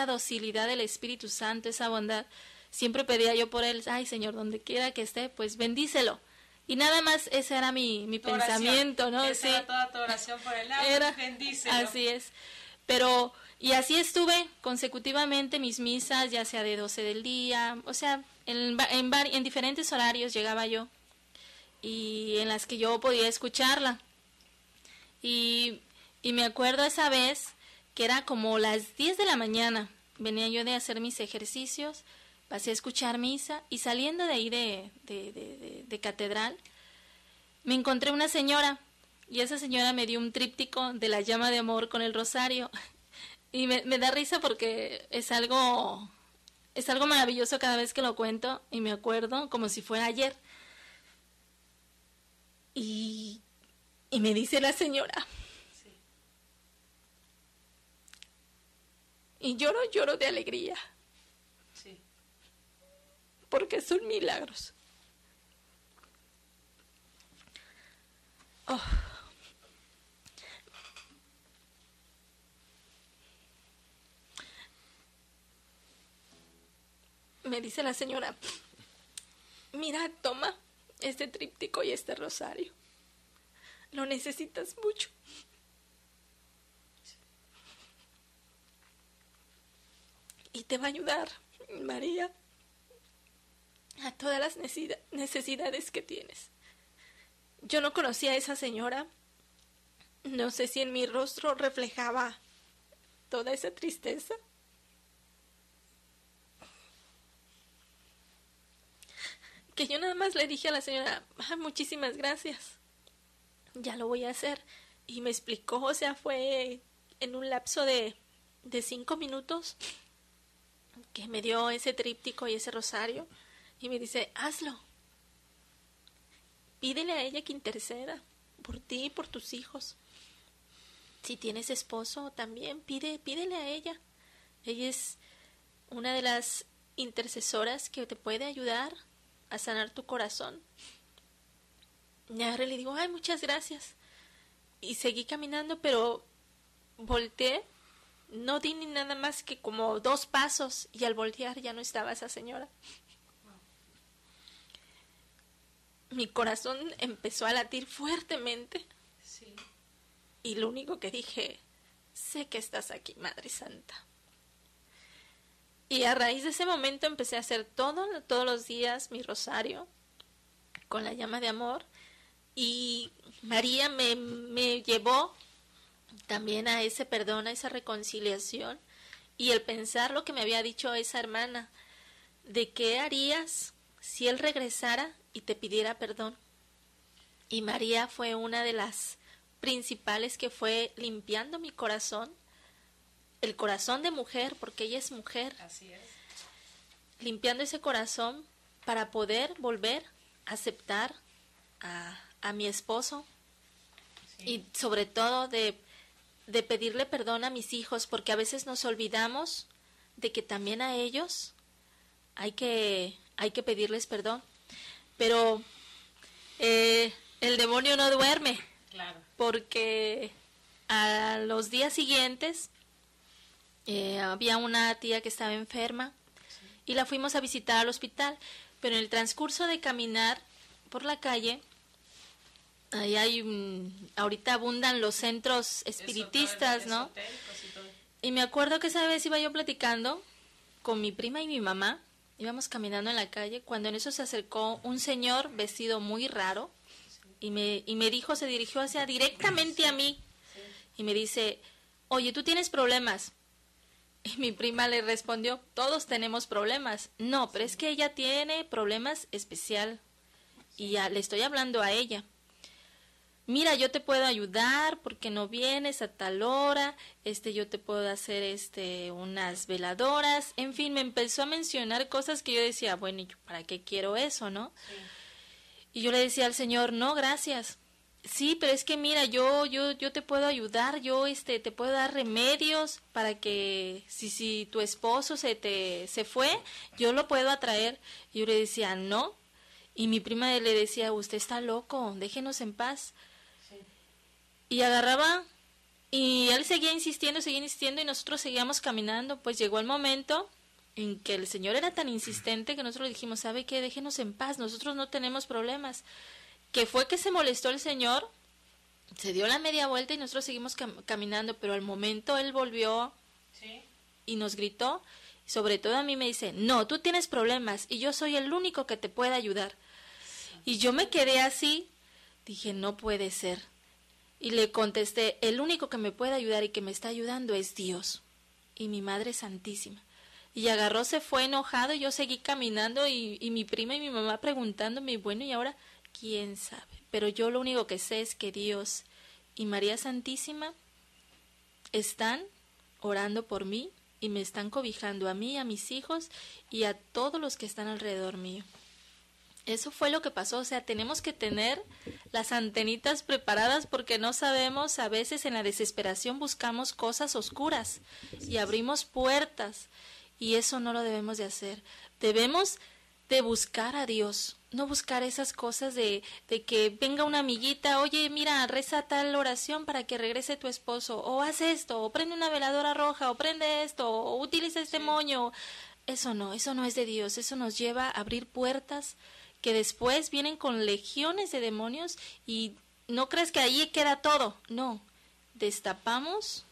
docilidad del Espíritu Santo, esa bondad, siempre pedía yo por él, ay, Señor, donde quiera que esté, pues bendícelo. Y nada más ese era mi pensamiento, ¿no? Esa era toda tu oración por él, bendícelo. Así es. Pero, y así estuve consecutivamente mis misas, ya sea de 12 del día, o sea, en diferentes horarios llegaba yo. Y en las que yo podía escucharla. Y me acuerdo esa vez que era como las 10 de la mañana. Venía yo de hacer mis ejercicios, pasé a escuchar misa y saliendo de ahí de catedral, me encontré una señora y esa señora me dio un tríptico de la llama de amor con el rosario. Y me da risa porque es algo maravilloso cada vez que lo cuento y me acuerdo como si fuera ayer. Y me dice la señora, sí. Y lloro de alegría, sí. Porque son milagros. Oh. Me dice la señora, mira, toma este tríptico y este rosario. Lo necesitas mucho. Y te va a ayudar, María, a todas las necesidades que tienes. Yo no conocía a esa señora. No sé si en mi rostro reflejaba toda esa tristeza. Que yo nada más le dije a la señora, muchísimas gracias, ya lo voy a hacer. Y me explicó, o sea, fue en un lapso de 5 minutos que me dio ese tríptico y ese rosario y me dice, hazlo. Pídele a ella que interceda por ti y por tus hijos. Si tienes esposo también, pídele a ella. Ella es una de las intercesoras que te puede ayudar a sanar tu corazón. Y ahora le digo, muchas gracias. Y seguí caminando, pero volteé, no di ni nada más que como 2 pasos, y al voltear ya no estaba esa señora. Mi corazón empezó a latir fuertemente. Sí. Y lo único que dije, sé que estás aquí, Madre Santa. Y a raíz de ese momento empecé a hacer todos los días mi rosario con la llama de amor. Y María me llevó también a ese perdón, a esa reconciliación, y el pensar lo que me había dicho esa hermana, de qué harías si él regresara y te pidiera perdón. Y María fue una de las principales que fue limpiando mi corazón, el corazón de mujer, porque ella es mujer. Así es. Limpiando ese corazón para poder volver a aceptar a mi esposo, sí. Y sobre todo de pedirle perdón a mis hijos, porque a veces nos olvidamos de que también a ellos hay que pedirles perdón. Pero el demonio no duerme, claro. Porque a los días siguientes había una tía que estaba enferma, sí. Y la fuimos a visitar al hospital, pero en el transcurso de caminar por la calle, ahí ahorita abundan los centros espiritistas, ¿no? Y me acuerdo que esa vez iba yo platicando con mi prima y mi mamá, íbamos caminando en la calle, cuando en eso se acercó un señor vestido muy raro, y me dijo, se dirigió directamente a mí, y me dice, oye, ¿tú tienes problemas? Y mi prima le respondió, todos tenemos problemas. No, pero es que ella tiene problemas especial, y ya le estoy hablando a ella. Mira, yo te puedo ayudar porque no vienes a tal hora, yo te puedo hacer unas veladoras, en fin, me empezó a mencionar cosas que yo decía, bueno, ¿y yo para qué quiero eso, no? Sí. Y yo le decía al Señor, no, gracias. Sí, pero es que mira, yo te puedo ayudar, yo te puedo dar remedios para que si tu esposo se fue, yo lo puedo atraer. Y yo le decía, no. Y mi prima le decía, usted está loco, déjenos en paz. Sí. Y agarraba, y él seguía insistiendo, y nosotros seguíamos caminando. Pues llegó el momento en que el Señor era tan insistente que nosotros le dijimos, ¿sabe qué? Déjenos en paz, nosotros no tenemos problemas. Que fue que se molestó el Señor, se dio la media vuelta y nosotros seguimos caminando, pero al momento él volvió, ¿sí? Y nos gritó, y sobre todo a mí me dice, no, tú tienes problemas y yo soy el único que te puede ayudar. Y yo me quedé así, dije, no puede ser. Y le contesté, el único que me puede ayudar y que me está ayudando es Dios y mi Madre Santísima. Y agarró, se fue enojado, y yo seguí caminando y mi prima y mi mamá preguntándome, bueno, ¿y ahora quién sabe? Pero yo lo único que sé es que Dios y María Santísima están orando por mí y me están cobijando a mí, a mis hijos y a todos los que están alrededor mío. Eso fue lo que pasó, o sea, tenemos que tener las antenitas preparadas porque no sabemos, a veces en la desesperación buscamos cosas oscuras y abrimos puertas, y eso no lo debemos de hacer. Debemos de buscar a Dios, no buscar esas cosas de que venga una amiguita, oye, mira, reza tal oración para que regrese tu esposo, o haz esto, o prende una veladora roja, o prende esto, o utiliza este moño. Eso no es de Dios, eso nos lleva a abrir puertas que después vienen con legiones de demonios, y no crees que ahí queda todo, no, destapamos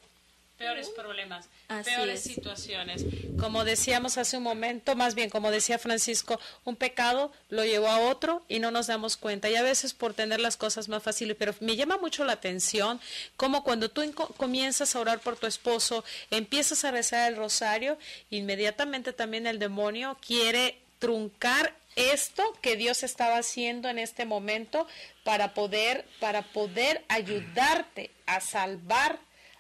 peores problemas, Así peores es. situaciones. Como decíamos hace un momento, más bien como decía Francisco, un pecado lo llevó a otro y no nos damos cuenta, y a veces por tener las cosas más fáciles. Pero me llama mucho la atención como cuando tú comienzas a orar por tu esposo, empiezas a rezar el rosario, inmediatamente también el demonio quiere truncar esto que Dios estaba haciendo en este momento para poder ayudarte a salvar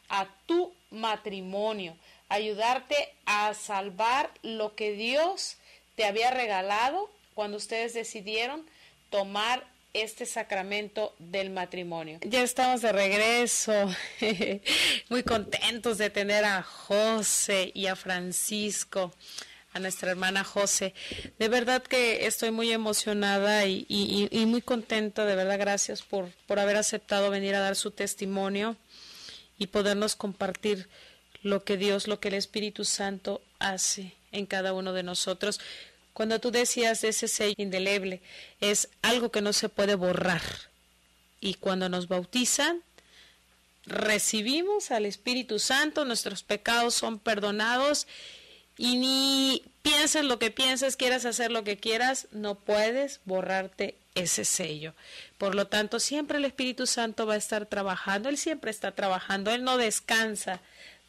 a tu matrimonio, ayudarte a salvar lo que Dios te había regalado cuando ustedes decidieron tomar este sacramento del matrimonio. Ya estamos de regreso, muy contentos de tener a José y a Francisco, a nuestra hermana José. De verdad que estoy muy emocionada y muy contenta, de verdad, gracias por haber aceptado venir a dar su testimonio y podernos compartir lo que Dios, lo que el Espíritu Santo hace en cada uno de nosotros. Cuando tú decías de ese sello indeleble, es algo que no se puede borrar. Y cuando nos bautizan, recibimos al Espíritu Santo, nuestros pecados son perdonados y ni pienses lo que pienses, quieras hacer lo que quieras, no puedes borrarte ese sello. Por lo tanto, siempre el Espíritu Santo va a estar trabajando, Él siempre está trabajando, Él no descansa.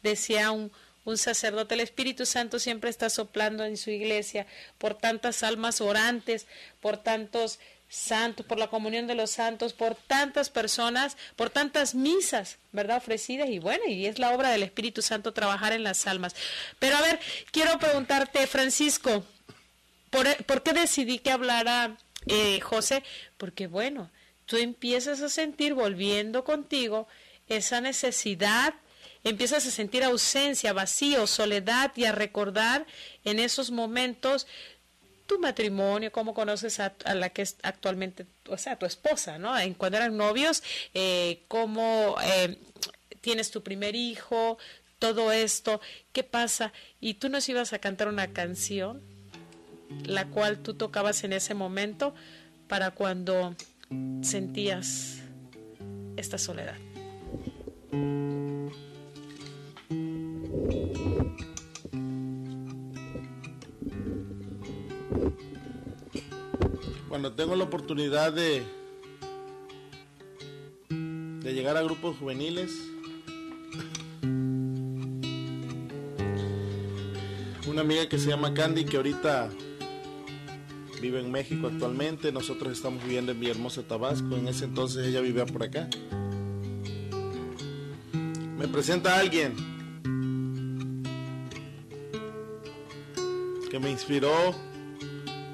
Decía un sacerdote, el Espíritu Santo siempre está soplando en su iglesia por tantas almas orantes, por tantos santos, por la comunión de los santos, por tantas personas, por tantas misas, ¿verdad?, ofrecidas, y bueno, y es la obra del Espíritu Santo trabajar en las almas. Pero a ver, quiero preguntarte, Francisco, ¿por qué decidí que hablara José? Porque bueno, tú empiezas a sentir, volviendo contigo, esa necesidad, empiezas a sentir ausencia, vacío, soledad, y a recordar en esos momentos tu matrimonio, cómo conoces a la que es actualmente, o sea, tu esposa, ¿no? Cuando eran novios, cómo tienes tu primer hijo, todo esto, ¿qué pasa? Y tú nos ibas a cantar una canción, la cual tú tocabas en ese momento para cuando sentías esta soledad. Cuando tengo la oportunidad de llegar a grupos juveniles, una amiga que se llama Candy, que ahorita vive en México actualmente, nosotros estamos viviendo en Villahermosa, Tabasco, en ese entonces ella vivía por acá, me presenta a alguien que me inspiró.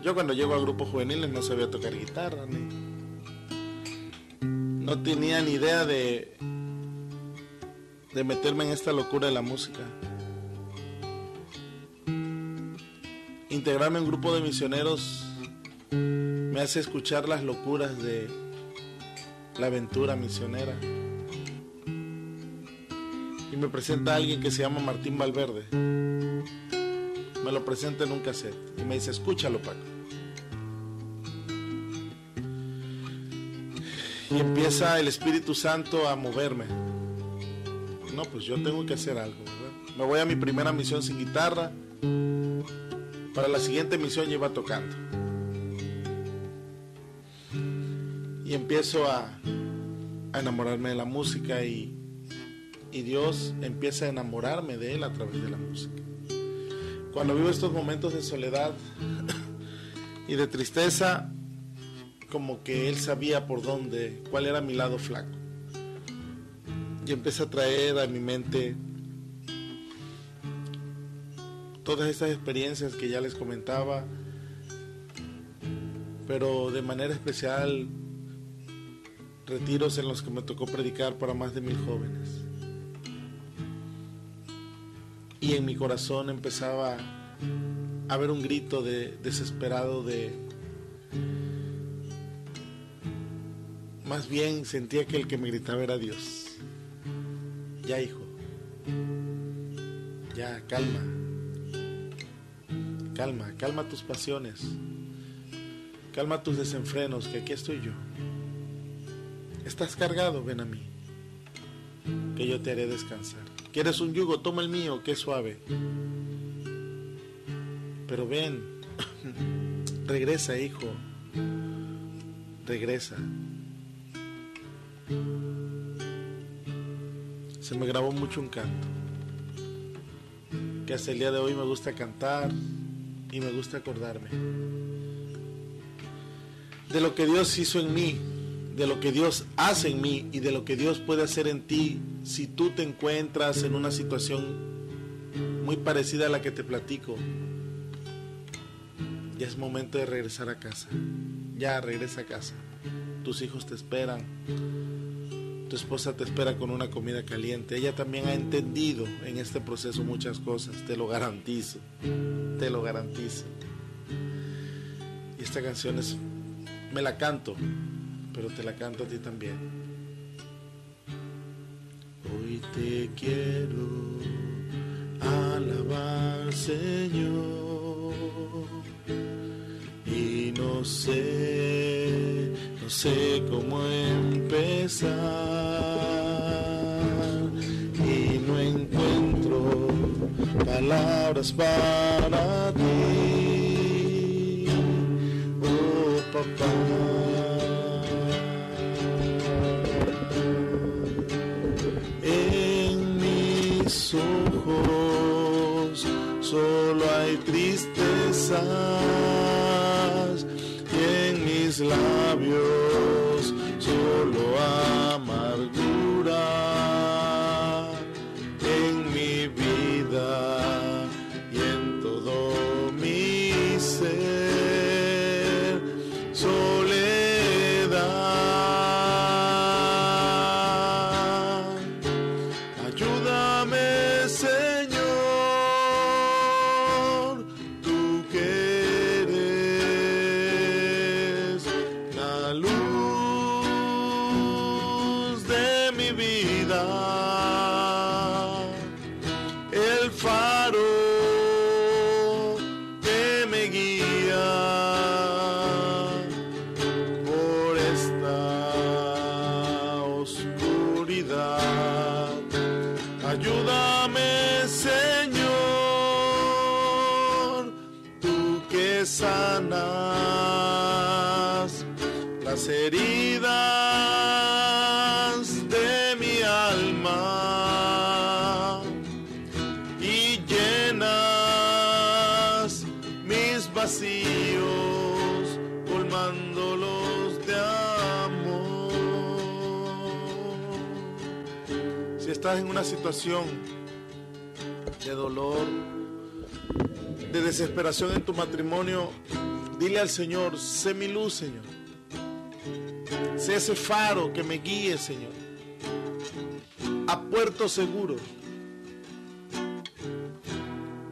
Yo cuando llego a grupos juveniles no sabía tocar guitarra, no tenía ni idea de meterme en esta locura de la música. Integrarme en un grupo de misioneros me hace escuchar las locuras de la aventura misionera. Y me presenta a alguien que se llama Martín Valverde. Me lo presenta en un cassette y me dice, escúchalo, Paco. Y empieza el Espíritu Santo a moverme. No, pues yo tengo que hacer algo, ¿verdad? Me voy a mi primera misión sin guitarra. Para la siguiente misión ya iba tocando. Y empiezo a enamorarme de la música y Dios empieza a enamorarme de Él a través de la música. Cuando vivo estos momentos de soledad y de tristeza, como que Él sabía cuál era mi lado flaco. Y empieza a traer a mi mente todas estas experiencias que ya les comentaba, pero de manera especial retiros en los que me tocó predicar para más de 1000 jóvenes. Y en mi corazón empezaba a haber un grito desesperado más bien sentía que el que me gritaba era Dios. Ya, hijo, ya, calma tus pasiones, calma tus desenfrenos, que aquí estoy yo. Estás cargado, ven a mí, que yo te haré descansar. ¿Quieres un yugo? Toma el mío, que es suave. Pero ven, regresa, hijo, regresa. Se me grabó mucho un canto, que hasta el día de hoy me gusta cantar y me gusta acordarme de lo que Dios hizo en mí, de lo que Dios hace en mí y de lo que Dios puede hacer en ti si tú te encuentras en una situación muy parecida a la que te platico. Ya es momento de regresar a casa. Ya regresa a casa. Tus hijos te esperan. Tu esposa te espera con una comida caliente. Ella también ha entendido en este proceso muchas cosas. Te lo garantizo. Te lo garantizo. Y esta canción me la canto, pero te la canto a ti también. Hoy te quiero alabar, Señor, y no sé cómo empezar, y no encuentro palabras para ti, oh papá. En mis ojos solo hay tristezas y en mis labios solo amargura. En mi vida y en todo mi ser, soledad. Ayúdame, Señor, tú que eres la luz de mi vida, el faro que me guía por esta oscuridad. Ayúdame, Señor, tú que sanas las heridas de mi alma y llenas mis vacíos, colmándolos de amor. Si estás en una situación de dolor, de desesperación en tu matrimonio, dile al Señor: sé mi luz, Señor. Sé ese faro que me guíe, Señor, a puerto seguro.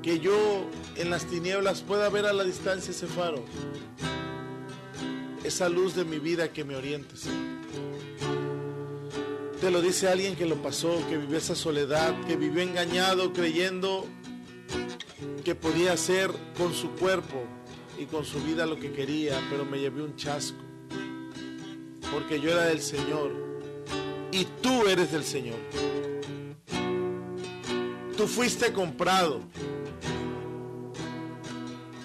Que yo en las tinieblas pueda ver a la distancia ese faro, esa luz de mi vida que me oriente, Señor. Te lo dice alguien que lo pasó, que vivió esa soledad, que vivió engañado creyendo que podía hacer con su cuerpo y con su vida lo que quería, pero me llevé un chasco, porque yo era del Señor y tú eres del Señor. Tú fuiste comprado,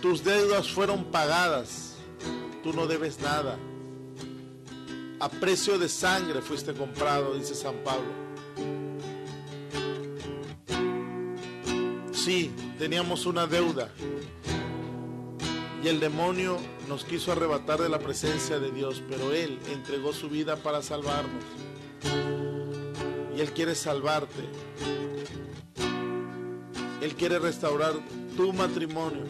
tus deudas fueron pagadas, tú no debes nada. A precio de sangre fuiste comprado, dice San Pablo. Sí, teníamos una deuda y el demonio nos quiso arrebatar de la presencia de Dios, pero Él entregó su vida para salvarnos y Él quiere salvarte. Él quiere restaurar tu matrimonio.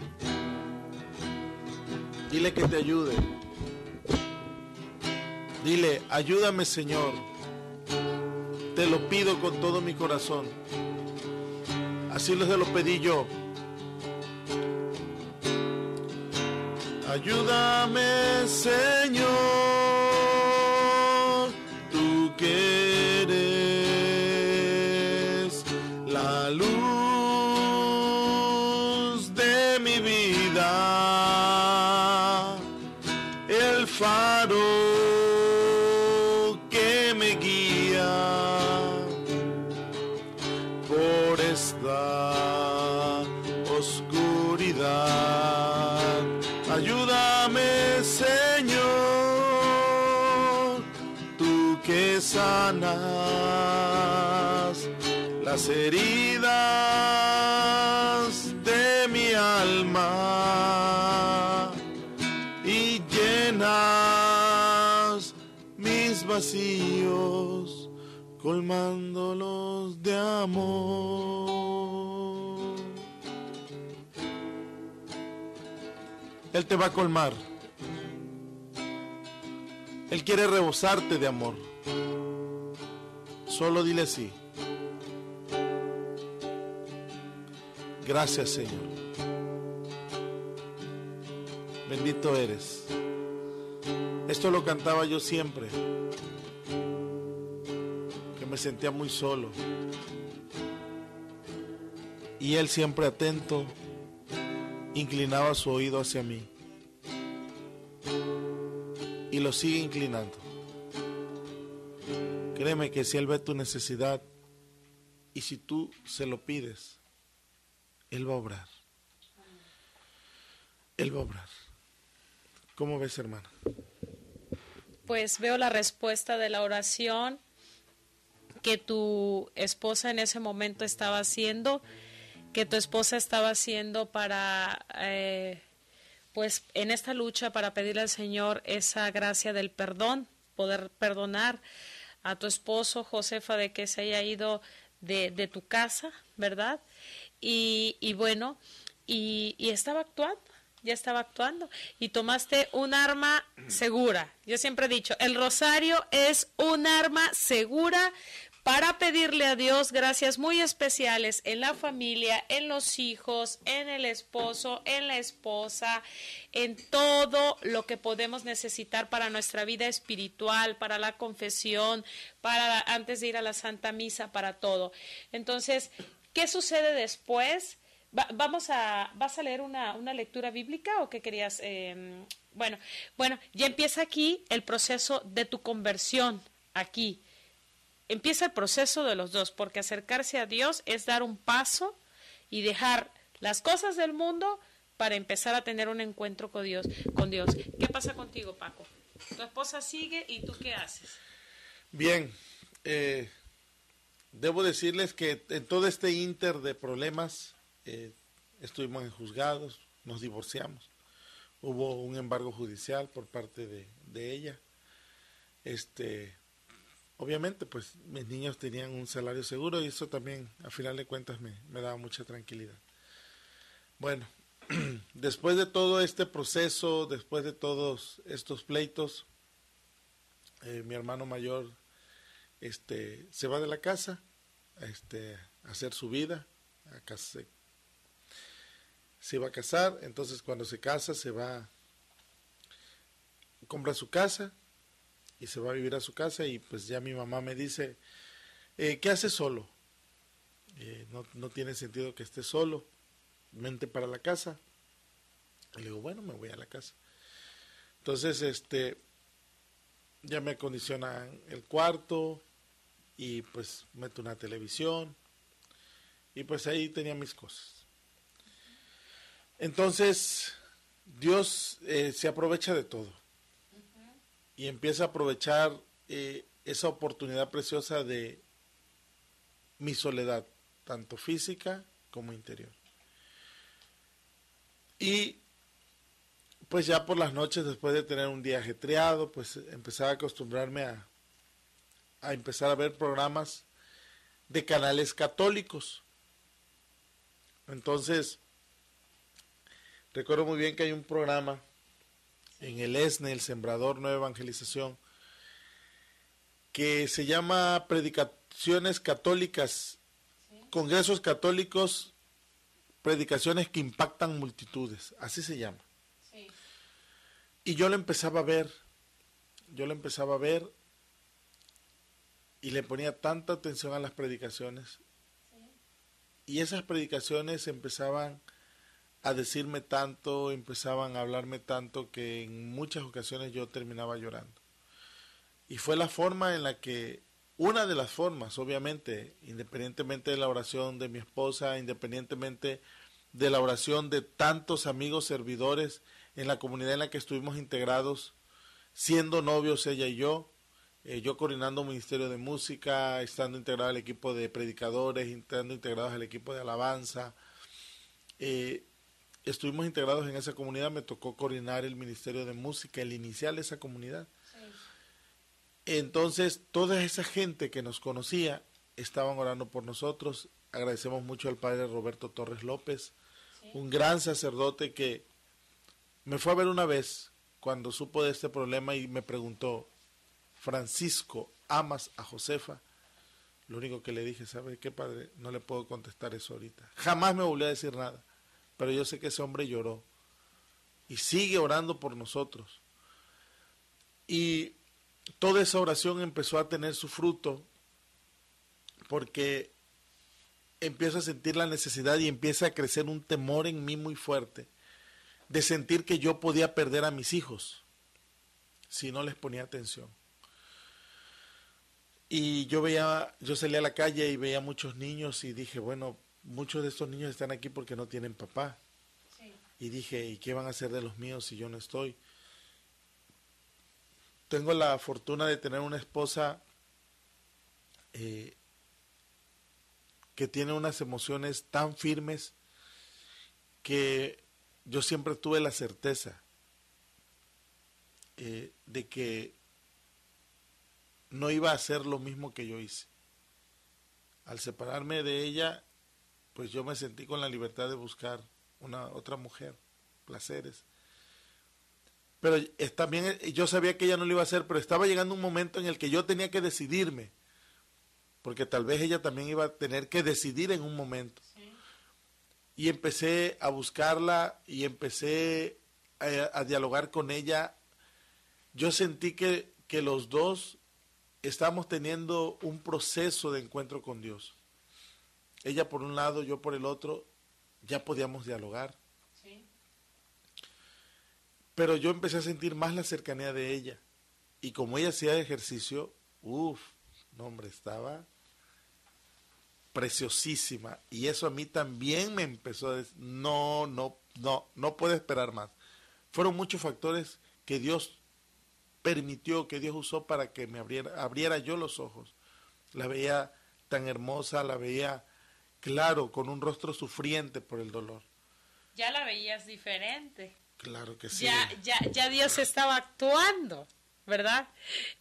Dile que te ayude. Dile: ayúdame, Señor, te lo pido con todo mi corazón. Así se lo pedí yo. Ayúdame, Señor, tú que eres la luz de mi vida, el faro que me guía por esta oscuridad. Ayúdame, Señor, tú que sanas las heridas de mi alma y llenas mis vacíos, colmándolos de amor. Él te va a colmar. Él quiere rebosarte de amor. Solo dile así: gracias, Señor. Bendito eres. Esto lo cantaba yo siempre, que me sentía muy solo. Y Él, siempre atento, inclinaba su oído hacia mí. Y lo sigue inclinando. Créeme que si Él ve tu necesidad y si tú se lo pides, Él va a obrar. Él va a obrar. ¿Cómo ves, hermana? Pues veo la respuesta de la oración que tu esposa en ese momento estaba haciendo, que tu esposa estaba haciendo para, pues en esta lucha para pedirle al Señor esa gracia del perdón, poder perdonar a tu esposo, Josefa, de que se haya ido de tu casa, ¿verdad? Y bueno, y estaba actuando. Ya estaba actuando y tomaste un arma segura. Yo siempre he dicho, el rosario es un arma segura para pedirle a Dios gracias muy especiales en la familia, en los hijos, en el esposo, en la esposa, en todo lo que podemos necesitar para nuestra vida espiritual, para la confesión, para antes de ir a la Santa Misa, para todo. Entonces, ¿qué sucede después? ¿Vas a leer una lectura bíblica o qué querías? Bueno, ya empieza aquí el proceso de tu conversión, aquí. Empieza el proceso de los dos, porque acercarse a Dios es dar un paso y dejar las cosas del mundo para empezar a tener un encuentro con Dios. ¿Qué pasa contigo, Paco? Tu esposa sigue y ¿tú qué haces? Bien, debo decirles que en todo este ínter de problemas, estuvimos en juzgados, nos divorciamos, hubo un embargo judicial por parte de ella. Obviamente pues mis niños tenían un salario seguro y eso también a final de cuentas me daba mucha tranquilidad. Bueno, después de todo este proceso, después de todos estos pleitos, mi hermano mayor se va de la casa a hacer su vida, a casarse. Se iba a casar, entonces cuando se casa compra su casa y se va a vivir a su casa y pues ya mi mamá me dice, ¿qué haces solo? No tiene sentido que estés solo, vente para la casa. Y le digo, bueno, me voy a la casa. Entonces, ya me acondicionan el cuarto y pues meto una televisión y pues ahí tenía mis cosas. Entonces, Dios se aprovecha de todo y empieza a aprovechar esa oportunidad preciosa de mi soledad, tanto física como interior. Y pues ya por las noches, después de tener un día ajetreado, pues empezaba a acostumbrarme a empezar a ver programas de canales católicos. Entonces, recuerdo muy bien que hay un programa en el ESNE, el Sembrador Nueva Evangelización, que se llama Predicaciones Católicas, Congresos Católicos, Predicaciones que Impactan Multitudes, así se llama. Sí. Y yo lo empezaba a ver y le ponía tanta atención a las predicaciones. Sí. Y esas predicaciones empezaban a decirme tanto, empezaban a hablarme tanto que en muchas ocasiones yo terminaba llorando. Y fue la forma en la que, una de las formas, obviamente, independientemente de la oración de mi esposa, independientemente de la oración de tantos amigos servidores en la comunidad en la que estuvimos integrados, siendo novios ella y yo coordinando un ministerio de música, estando integrado al equipo de predicadores, estando integrados al equipo de alabanza, estuvimos integrados en esa comunidad, me tocó coordinar el ministerio de música, el inicial de esa comunidad. Sí. Entonces, toda esa gente que nos conocía estaban orando por nosotros. Agradecemos mucho al padre Roberto Torres López, sí, un gran sacerdote que me fue a ver una vez cuando supo de este problema y me preguntó, Francisco, ¿amas a Josefa? Lo único que le dije, ¿sabe qué, padre? No le puedo contestar eso ahorita. Jamás me volvió a decir nada. Pero yo sé que ese hombre lloró y sigue orando por nosotros. Y toda esa oración empezó a tener su fruto porque empiezo a sentir la necesidad y empieza a crecer un temor en mí muy fuerte de sentir que yo podía perder a mis hijos si no les ponía atención. Y yo salía a la calle y veía muchos niños y dije, bueno, muchos de estos niños están aquí porque no tienen papá. Sí. Y dije, ¿y qué van a hacer de los míos si yo no estoy? Tengo la fortuna de tener una esposa que tiene unas emociones tan firmes que yo siempre tuve la certeza de que no iba a hacer lo mismo que yo hice. Al separarme de ella, pues yo me sentí con la libertad de buscar otra mujer, placeres. Pero también yo sabía que ella no lo iba a hacer, pero estaba llegando un momento en el que yo tenía que decidirme, porque tal vez ella también iba a tener que decidir en un momento. Sí. Y empecé a buscarla y empecé a dialogar con ella. Yo sentí que los dos estábamos teniendo un proceso de encuentro con Dios. Ella por un lado, yo por el otro, ya podíamos dialogar. Sí. Pero yo empecé a sentir más la cercanía de ella. Y como ella hacía ejercicio, no hombre, estaba preciosísima. Y eso a mí también me empezó a decir, no puedo esperar más. Fueron muchos factores que Dios permitió, que Dios usó para que me abriera yo los ojos. La veía tan hermosa, la veía claro, con un rostro sufriente por el dolor. Ya la veías diferente. Claro que sí. Ya Dios estaba actuando, ¿verdad?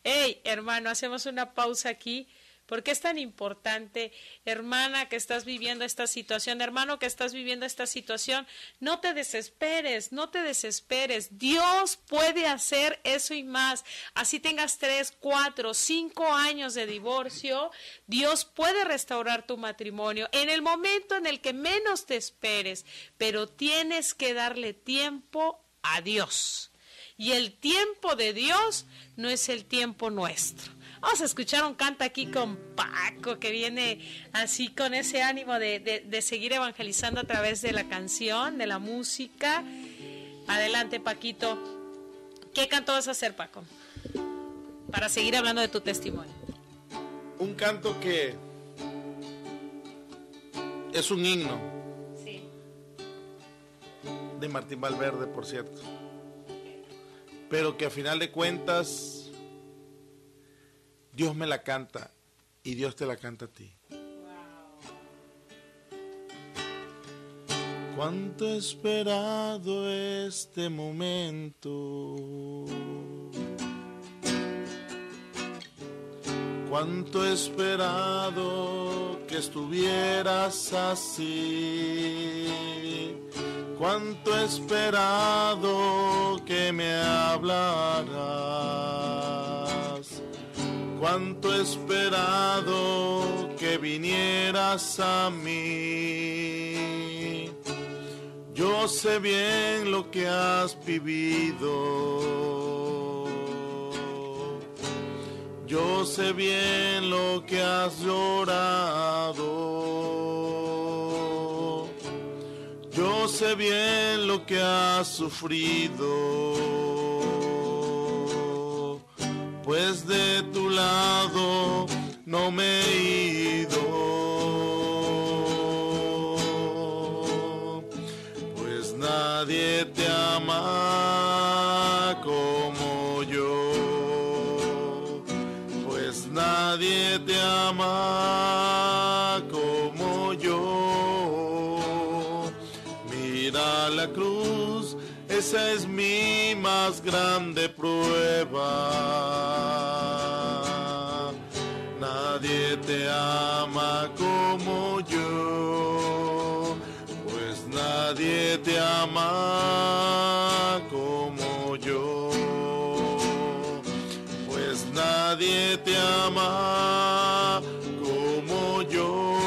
Hey, hermano, hacemos una pausa aquí. ¿Por qué es tan importante, hermana, que estás viviendo esta situación? Hermano, que estás viviendo esta situación, no te desesperes, no te desesperes. Dios puede hacer eso y más. Así tengas 3, 4, 5 años de divorcio, Dios puede restaurar tu matrimonio en el momento en el que menos te esperes, pero tienes que darle tiempo a Dios. Y el tiempo de Dios no es el tiempo nuestro. Vamos a escuchar un canto aquí con Paco, que viene así con ese ánimo de seguir evangelizando a través de la canción, de la música. Adelante, Paquito. ¿Qué canto vas a hacer, Paco? Para seguir hablando de tu testimonio. Un canto que es un himno. Sí. De Martín Valverde, por cierto. Pero que a final de cuentas Dios me la canta y Dios te la canta a ti. Cuánto he esperado este momento, cuánto he esperado que estuvieras así, cuánto he esperado que me hablaras, cuánto he esperado que vinieras a mí. Yo sé bien lo que has vivido, yo sé bien lo que has llorado, yo sé bien lo que has sufrido, pues de tu lado no me he ido, pues nadie te ama como yo, pues nadie te ama como yo. Mira la cruz, esa es mi más grande prueba. Nadie te ama como yo, pues nadie te ama como yo, pues nadie te ama como yo.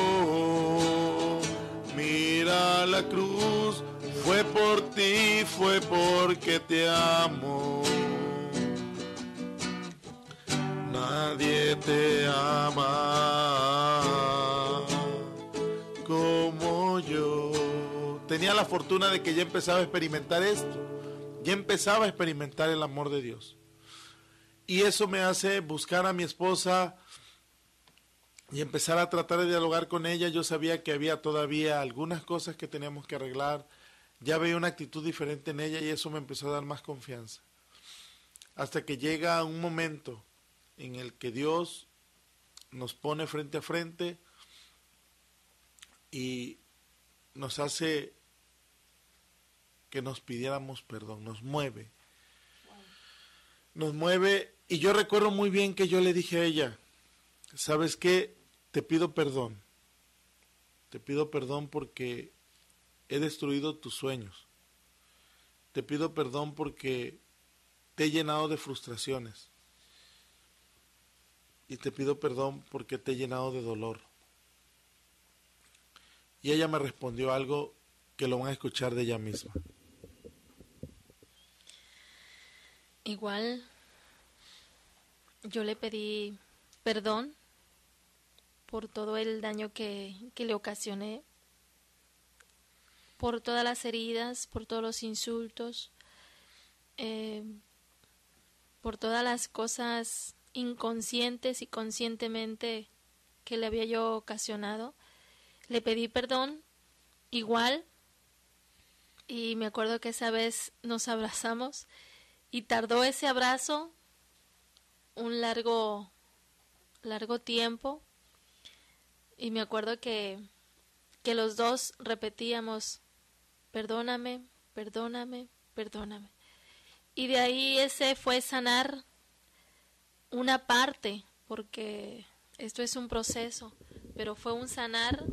Mira la cruz, fue por ti, fue porque te amo. Nadie te ama como yo. Tenía la fortuna de que ya empezaba a experimentar esto. Ya empezaba a experimentar el amor de Dios. Y eso me hace buscar a mi esposa y empezar a tratar de dialogar con ella. Yo sabía que había todavía algunas cosas que teníamos que arreglar. Ya veía una actitud diferente en ella y eso me empezó a dar más confianza. Hasta que llega un momento en el que Dios nos pone frente a frente y nos hace que nos pidiéramos perdón, nos mueve. Nos mueve, y yo recuerdo muy bien que yo le dije a ella, ¿sabes qué? Te pido perdón porque he destruido tus sueños, te pido perdón porque te he llenado de frustraciones, y te pido perdón porque te he llenado de dolor. Y ella me respondió algo que lo van a escuchar de ella misma. Igual yo le pedí perdón por todo el daño que le ocasioné, por todas las heridas, por todos los insultos, por todas las cosas inconscientes y conscientemente que le había yo ocasionado. Le pedí perdón igual, y me acuerdo que esa vez nos abrazamos y tardó ese abrazo un largo tiempo, y me acuerdo que los dos repetíamos: perdóname, perdóname, perdóname. Y de ahí ese fue sanar una parte, porque esto es un proceso, pero fue un sanar,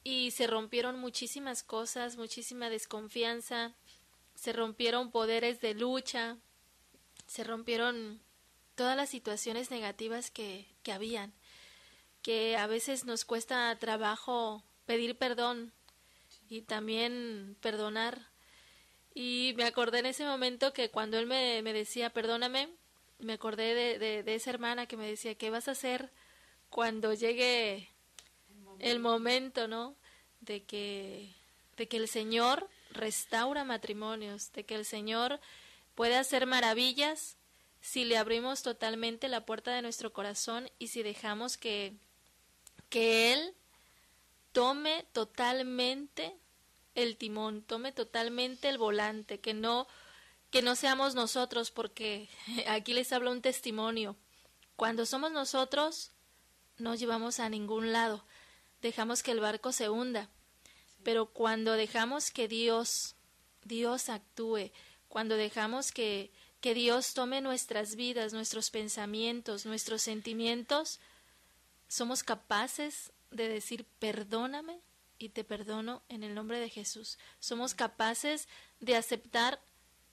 y se rompieron muchísimas cosas, muchísima desconfianza, se rompieron poderes de lucha, se rompieron todas las situaciones negativas que habían, que a veces nos cuesta trabajo pedir perdón y también perdonar. Y me acordé en ese momento que cuando él me decía perdóname, me acordé de esa hermana que me decía: ¿qué vas a hacer cuando llegue el momento, ¿no? De que el Señor restaura matrimonios, de que el Señor puede hacer maravillas si le abrimos totalmente la puerta de nuestro corazón y si dejamos que Él tome totalmente el timón, tome totalmente el volante, que no seamos nosotros, porque aquí les hablo un testimonio. Cuando somos nosotros, no llevamos a ningún lado, dejamos que el barco se hunda. Pero cuando dejamos que Dios actúe, cuando dejamos que Dios tome nuestras vidas, nuestros pensamientos, nuestros sentimientos, somos capaces de decir perdóname y te perdono en el nombre de Jesús. Somos capaces de aceptar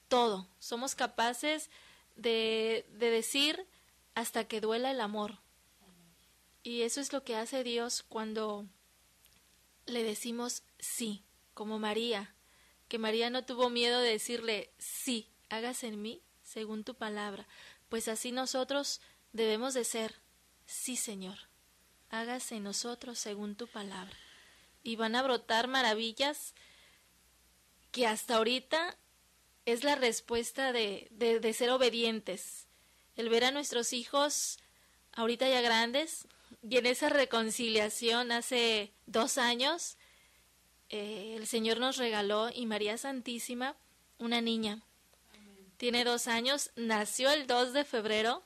todo, somos capaces de decir hasta que duela el amor. Y eso es lo que hace Dios cuando le decimos sí, como María, que María no tuvo miedo de decirle sí, hágase en mí según tu palabra. Pues así nosotros debemos de ser: sí, Señor, hágase en nosotros según tu palabra. Y van a brotar maravillas que hasta ahorita es la respuesta de ser obedientes. El ver a nuestros hijos ahorita ya grandes, y en esa reconciliación hace 2 años, el Señor nos regaló, y María Santísima, una niña. Amén. Tiene 2 años, nació el 2 de febrero,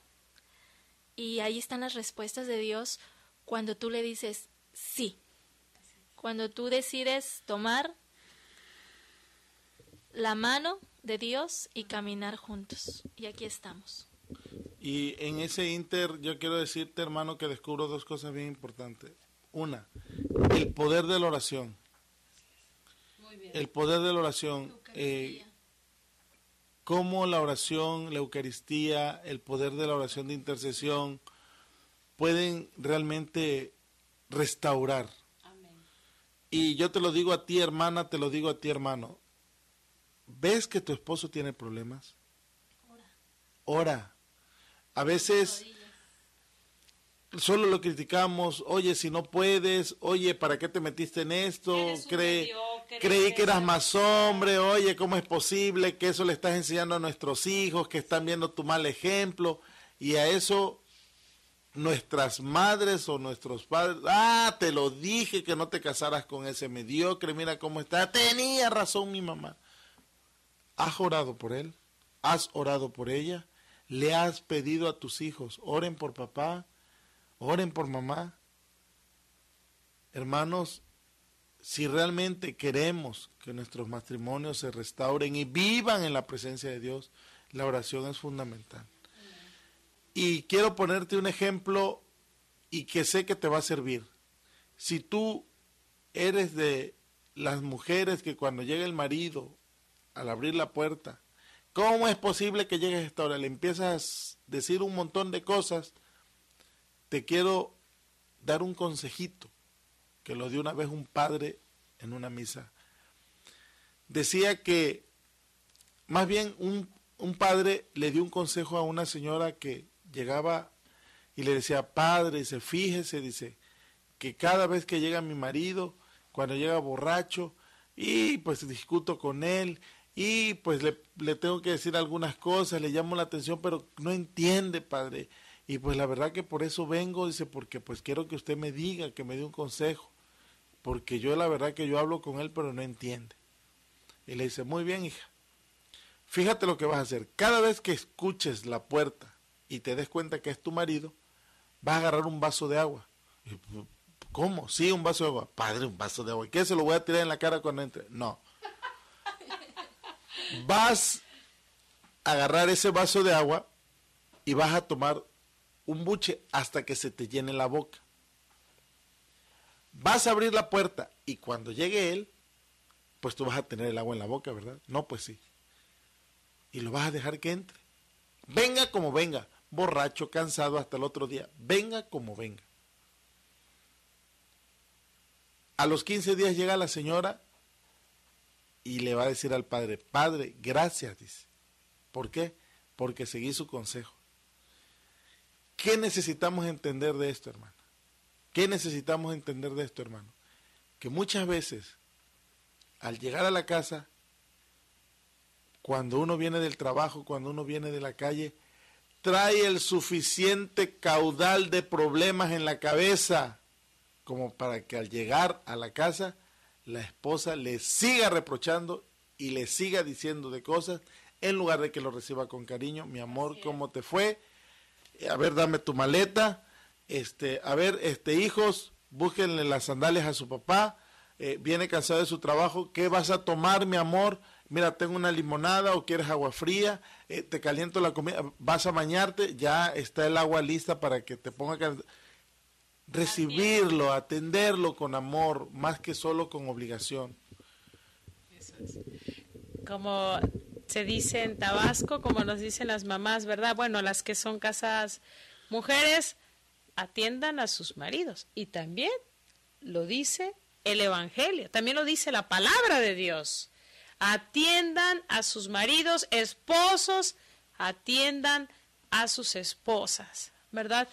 y ahí están las respuestas de Dios cuando tú le dices sí. Cuando tú decides tomar la mano de Dios y caminar juntos. Y aquí estamos. Y en ese inter yo quiero decirte, hermano, que descubro 2 cosas bien importantes. Una, el poder de la oración. Muy bien. El poder de la oración. Cómo la oración, la Eucaristía, el poder de la oración de intercesión pueden realmente restaurar. Amén. Y yo te lo digo a ti, hermana, te lo digo a ti, hermano. ¿Ves que tu esposo tiene problemas? Ora. A veces solo lo criticamos: oye, si no puedes, oye, ¿para qué te metiste en esto? Creí que eras más hombre, oye, ¿cómo es posible que eso le estás enseñando a nuestros hijos, que están viendo tu mal ejemplo? Y a eso nuestras madres o nuestros padres, te lo dije que no te casaras con ese mediocre, mira cómo está, tenía razón mi mamá. ¿Has orado por él? ¿Has orado por ella? ¿Le has pedido a tus hijos, oren por papá, oren por mamá? Hermanos, si realmente queremos que nuestros matrimonios se restauren y vivan en la presencia de Dios, la oración es fundamental. Y quiero ponerte un ejemplo y que sé que te va a servir. Si tú eres de las mujeres que cuando llega el marido, al abrir la puerta, ¿cómo es posible que llegues a esta hora? Le empiezas a decir un montón de cosas. Te quiero dar un consejito que lo dio una vez un padre en una misa. Decía que, más bien un padre le dio un consejo a una señora que llegaba y le decía, padre, dice, fíjese, dice, que cada vez que llega mi marido, cuando llega borracho, y pues discuto con él, y pues le tengo que decir algunas cosas, le llamo la atención, pero no entiende, padre. Y pues la verdad que por eso vengo, dice, porque pues quiero que usted me diga, que me dé un consejo, porque yo la verdad que yo hablo con él, pero no entiende. Y le dice, muy bien, hija, fíjate lo que vas a hacer. Cada vez que escuches la puerta y te des cuenta que es tu marido, vas a agarrar un vaso de agua. Y, ¿cómo? Sí, un vaso de agua. Padre, un vaso de agua. ¿Y qué? ¿Se lo voy a tirar en la cara cuando entre? No. Vas a agarrar ese vaso de agua y vas a tomar un buche hasta que se te llene la boca. Vas a abrir la puerta y cuando llegue él, pues tú vas a tener el agua en la boca, ¿verdad? No, pues sí. Y lo vas a dejar que entre. Venga como venga, borracho, cansado hasta el otro día. Venga como venga. A los 15 días llega la señora y le va a decir al padre, padre, gracias, dice. ¿Por qué? Porque seguí su consejo. ¿Qué necesitamos entender de esto, hermano? ¿Qué necesitamos entender de esto, hermano? Que muchas veces, al llegar a la casa, cuando uno viene del trabajo, cuando uno viene de la calle, trae el suficiente caudal de problemas en la cabeza como para que al llegar a la casa, la esposa le siga reprochando y le siga diciendo de cosas, en lugar de que lo reciba con cariño. Mi amor, ¿cómo te fue? A ver, dame tu maleta. A ver, hijos, búsquenle las sandalias a su papá. Viene cansado de su trabajo. ¿Qué vas a tomar, mi amor? Mira, tengo una limonada o quieres agua fría. Te caliento la comida. Vas a bañarte. Ya está el agua lista para que te ponga recibirlo, atenderlo con amor, más que solo con obligación. Eso es. Como se dice en Tabasco, como nos dicen las mamás, ¿verdad? Bueno, las que son casadas mujeres, atiendan a sus maridos. Y también lo dice el Evangelio, también lo dice la palabra de Dios. Atiendan a sus maridos, esposos, atiendan a sus esposas, ¿verdad?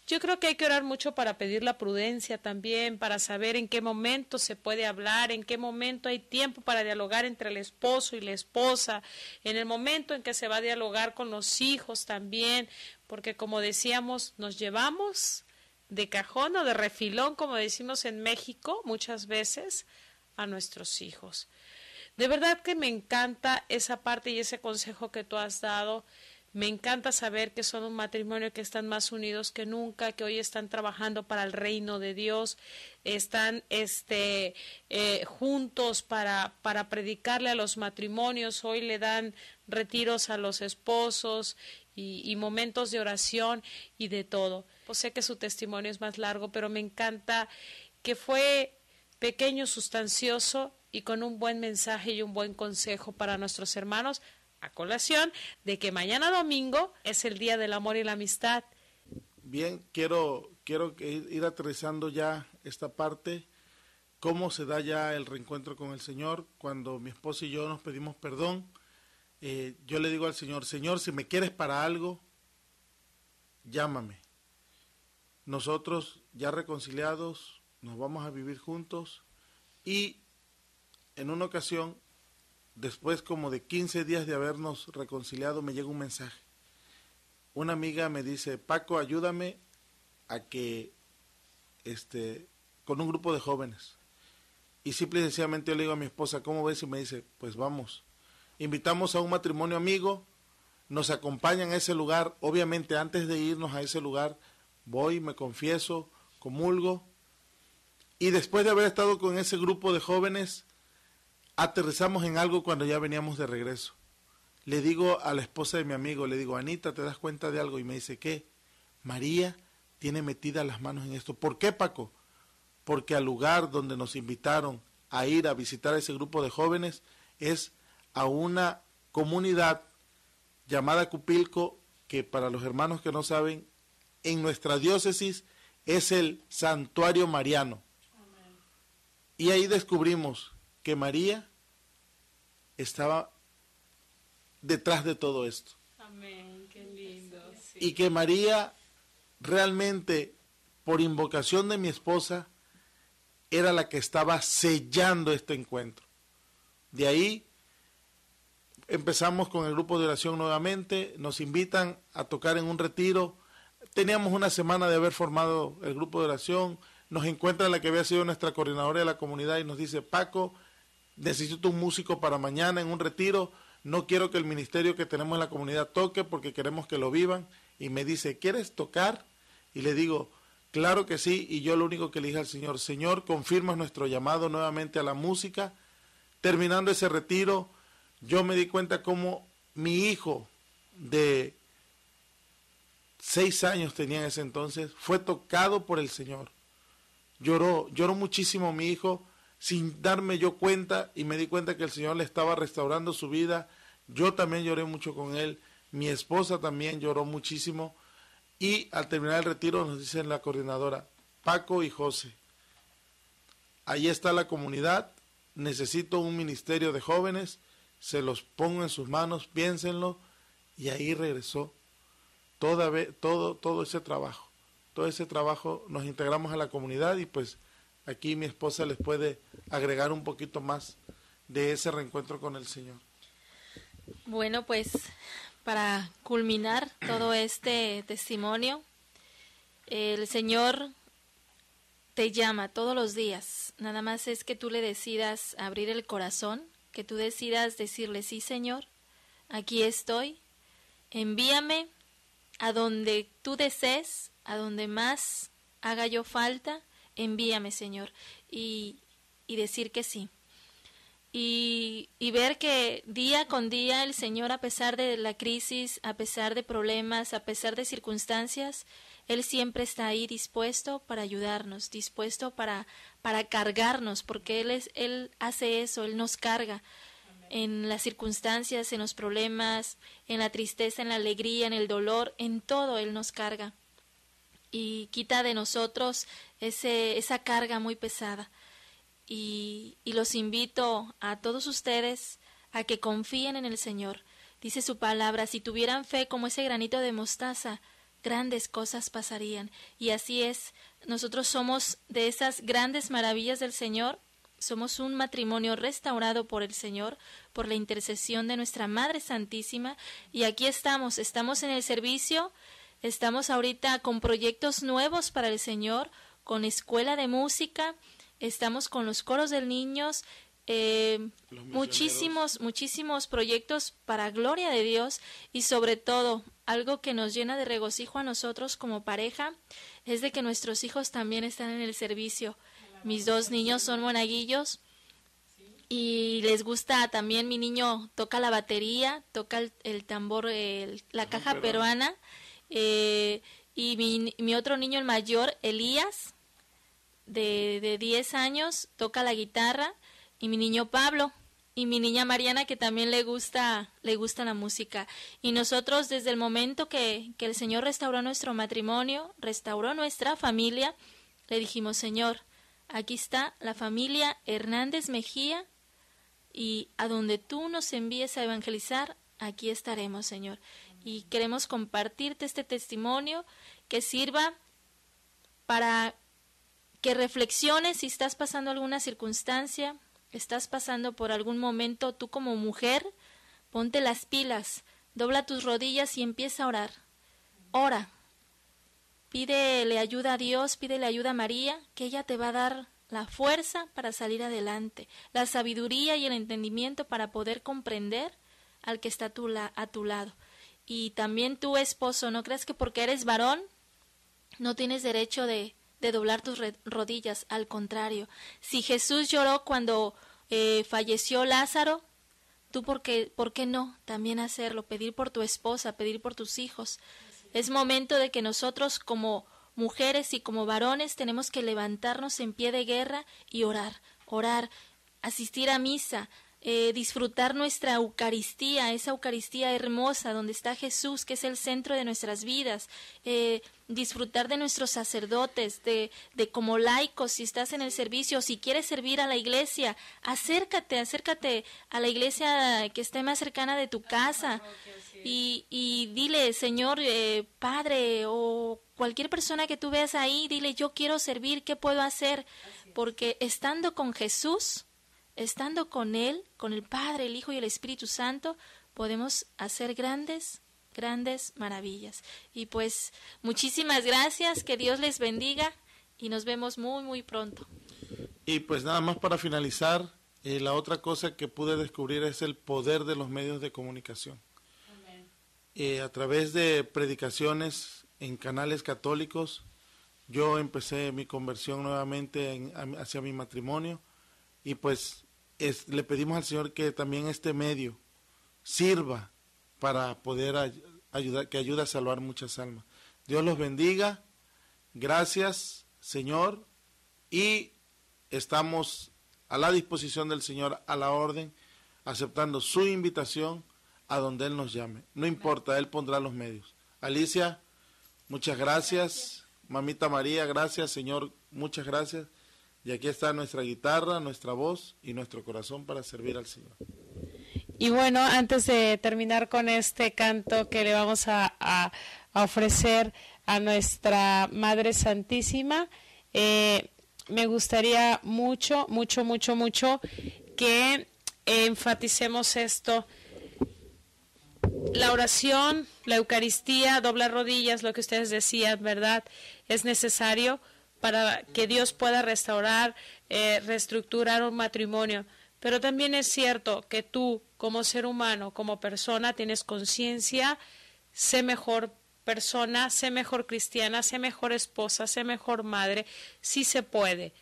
Yo creo que hay que orar mucho para pedir la prudencia también, para saber en qué momento se puede hablar, en qué momento hay tiempo para dialogar entre el esposo y la esposa, en el momento en que se va a dialogar con los hijos también, porque como decíamos, nos llevamos de cajón o de refilón, como decimos en México muchas veces, a nuestros hijos. De verdad que me encanta esa parte y ese consejo que tú has dado. Me encanta saber que son un matrimonio que están más unidos que nunca, que hoy están trabajando para el reino de Dios, están juntos para predicarle a los matrimonios, hoy le dan retiros a los esposos y momentos de oración y de todo. Pues sé que su testimonio es más largo, pero me encanta que fue pequeño, sustancioso y con un buen mensaje y un buen consejo para nuestros hermanos, a colación de que mañana domingo es el Día del Amor y la Amistad. Bien, quiero ir aterrizando ya esta parte, cómo se da ya el reencuentro con el Señor. Cuando mi esposa y yo nos pedimos perdón, yo le digo al Señor, Señor, si me quieres para algo, llámame. Nosotros ya reconciliados, nos vamos a vivir juntos y en una ocasión, después como de 15 días de habernos reconciliado, me llega un mensaje. Una amiga me dice, Paco, ayúdame, a que, con un grupo de jóvenes. Y simple y sencillamente yo le digo a mi esposa, ¿cómo ves? Y me dice, pues vamos. Invitamos a un matrimonio amigo, nos acompañan a ese lugar. Obviamente antes de irnos a ese lugar, voy, me confieso, comulgo. Y después de haber estado con ese grupo de jóvenes, aterrizamos en algo cuando ya veníamos de regreso. Le digo a la esposa de mi amigo, le digo, Anita, ¿te das cuenta de algo? Y me dice, ¿qué? María tiene metidas las manos en esto. ¿Por qué, Paco? Porque al lugar donde nos invitaron a ir a visitar a ese grupo de jóvenes es a una comunidad llamada Cupilco, que para los hermanos que no saben, en nuestra diócesis es el Santuario Mariano. Amén. Y ahí descubrimos que María estaba detrás de todo esto. Amén, qué lindo. Sí. Y que María realmente, por invocación de mi esposa, era la que estaba sellando este encuentro. De ahí empezamos con el grupo de oración nuevamente, nos invitan a tocar en un retiro. Teníamos una semana de haber formado el grupo de oración, nos encuentra la que había sido nuestra coordinadora de la comunidad y nos dice, Paco, necesito un músico para mañana en un retiro, no quiero que el ministerio que tenemos en la comunidad toque porque queremos que lo vivan. Y me dice, ¿quieres tocar? Y le digo, claro que sí. Y yo lo único que le dije al Señor, Señor, confirma nuestro llamado nuevamente a la música. Terminando ese retiro, yo me di cuenta cómo mi hijo de 6 años tenía en ese entonces, fue tocado por el Señor. Lloró muchísimo mi hijo, sin darme yo cuenta, y me di cuenta que el Señor le estaba restaurando su vida. Yo también lloré mucho con él, mi esposa también lloró muchísimo, y al terminar el retiro nos dice la coordinadora, Paco y José, ahí está la comunidad, necesito un ministerio de jóvenes, se los pongo en sus manos, piénsenlo, y ahí regresó todo ese trabajo. Todo ese trabajo nos integramos a la comunidad y pues aquí mi esposa les puede agregar un poquito más de ese reencuentro con el Señor. Bueno, pues para culminar todo este testimonio, el Señor te llama todos los días. Nada más es que tú le decidas abrir el corazón, que tú decidas decirle, sí, Señor, aquí estoy, envíame a donde tú desees, a donde más haga yo falta, envíame, Señor, y decir que sí. Y ver que día con día el Señor, a pesar de la crisis, a pesar de problemas, a pesar de circunstancias, Él siempre está ahí dispuesto para ayudarnos, dispuesto para cargarnos, porque Él hace eso, Él nos carga. En las circunstancias, en los problemas, en la tristeza, en la alegría, en el dolor, en todo Él nos carga. Y quita de nosotros esa carga muy pesada. Y los invito a todos ustedes a que confíen en el Señor. Dice su palabra, si tuvieran fe como ese granito de mostaza, grandes cosas pasarían. Y así es, nosotros somos de esas grandes maravillas del Señor. Somos un matrimonio restaurado por el Señor, por la intercesión de nuestra Madre Santísima, y aquí estamos en el servicio, estamos ahorita con proyectos nuevos para el Señor, con escuela de música, estamos con los coros de niños, muchísimos proyectos para gloria de Dios, y sobre todo, algo que nos llena de regocijo a nosotros como pareja, es de que nuestros hijos también están en el servicio. Mis 2 niños son monaguillos y les gusta también, mi niño toca la batería, toca el tambor, la caja peruana, y mi otro niño, el mayor, Elías, de 10 años, toca la guitarra, y mi niño Pablo, y mi niña Mariana, que también le gusta la música. Y nosotros, desde el momento que el Señor restauró nuestro matrimonio, restauró nuestra familia, le dijimos, Señor, aquí está la familia Hernández Mejía, y a donde tú nos envíes a evangelizar, aquí estaremos, Señor. Y queremos compartirte este testimonio que sirva para que reflexiones si estás pasando alguna circunstancia, estás pasando por algún momento, tú como mujer, ponte las pilas, dobla tus rodillas y empieza a orar. Ora. pídele ayuda a Dios, pídele ayuda a María, que ella te va a dar la fuerza para salir adelante, la sabiduría y el entendimiento para poder comprender al que está a tu lado. Y también tú, esposo, no creas que porque eres varón no tienes derecho de doblar tus rodillas. Al contrario, si Jesús lloró cuando falleció Lázaro, tú ¿por qué no también hacerlo? Pedir por tu esposa, pedir por tus hijos. Es momento de que nosotros como mujeres y como varones tenemos que levantarnos en pie de guerra y orar, asistir a misa, disfrutar nuestra Eucaristía, esa Eucaristía hermosa donde está Jesús, que es el centro de nuestras vidas, disfrutar de nuestros sacerdotes, de como laicos, si estás en el servicio, si quieres servir a la iglesia, acércate a la iglesia que esté más cercana de tu casa y dile, Señor, Padre, o cualquier persona que tú veas ahí, dile, yo quiero servir, ¿qué puedo hacer? Porque estando con Jesús, estando con Él, con el Padre, el Hijo y el Espíritu Santo, podemos hacer grandes maravillas. Y pues muchísimas gracias, que Dios les bendiga y nos vemos muy, muy pronto. Y pues nada más para finalizar, la otra cosa que pude descubrir es el poder de los medios de comunicación. A través de predicaciones en canales católicos, yo empecé mi conversión nuevamente hacia mi matrimonio y pues le pedimos al Señor que también este medio sirva para poder ayudar, que ayude a salvar muchas almas. Dios los bendiga, gracias Señor, y estamos a la disposición del Señor, a la orden, aceptando su invitación a donde Él nos llame. No importa, Él pondrá los medios. Alicia, muchas gracias. Mamita María, gracias. Señor, muchas gracias. Y aquí está nuestra guitarra, nuestra voz y nuestro corazón para servir al Señor. Y bueno, antes de terminar con este canto que le vamos a ofrecer a nuestra Madre Santísima, me gustaría mucho que enfaticemos esto. La oración, la Eucaristía, doblar rodillas, lo que ustedes decían, ¿verdad? Es necesario para que Dios pueda restaurar, reestructurar un matrimonio. Pero también es cierto que tú, como ser humano, como persona, tienes conciencia, sé mejor persona, sé mejor cristiana, sé mejor esposa, sé mejor madre. Sí se puede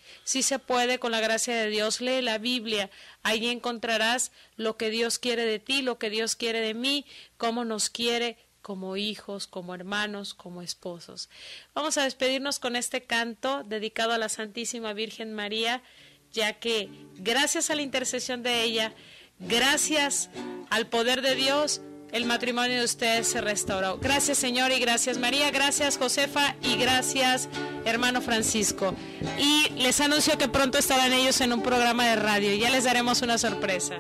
con la gracia de Dios. Lee la Biblia, ahí encontrarás lo que Dios quiere de ti, lo que Dios quiere de mí, cómo nos quiere como hijos, como hermanos, como esposos. Vamos a despedirnos con este canto dedicado a la Santísima Virgen María, ya que gracias a la intercesión de ella, gracias al poder de Dios, el matrimonio de ustedes se restauró. Gracias, Señor, y gracias, María, gracias, Josefa, y gracias, hermano Francisco. Y les anuncio que pronto estarán ellos en un programa de radio, y ya les daremos una sorpresa.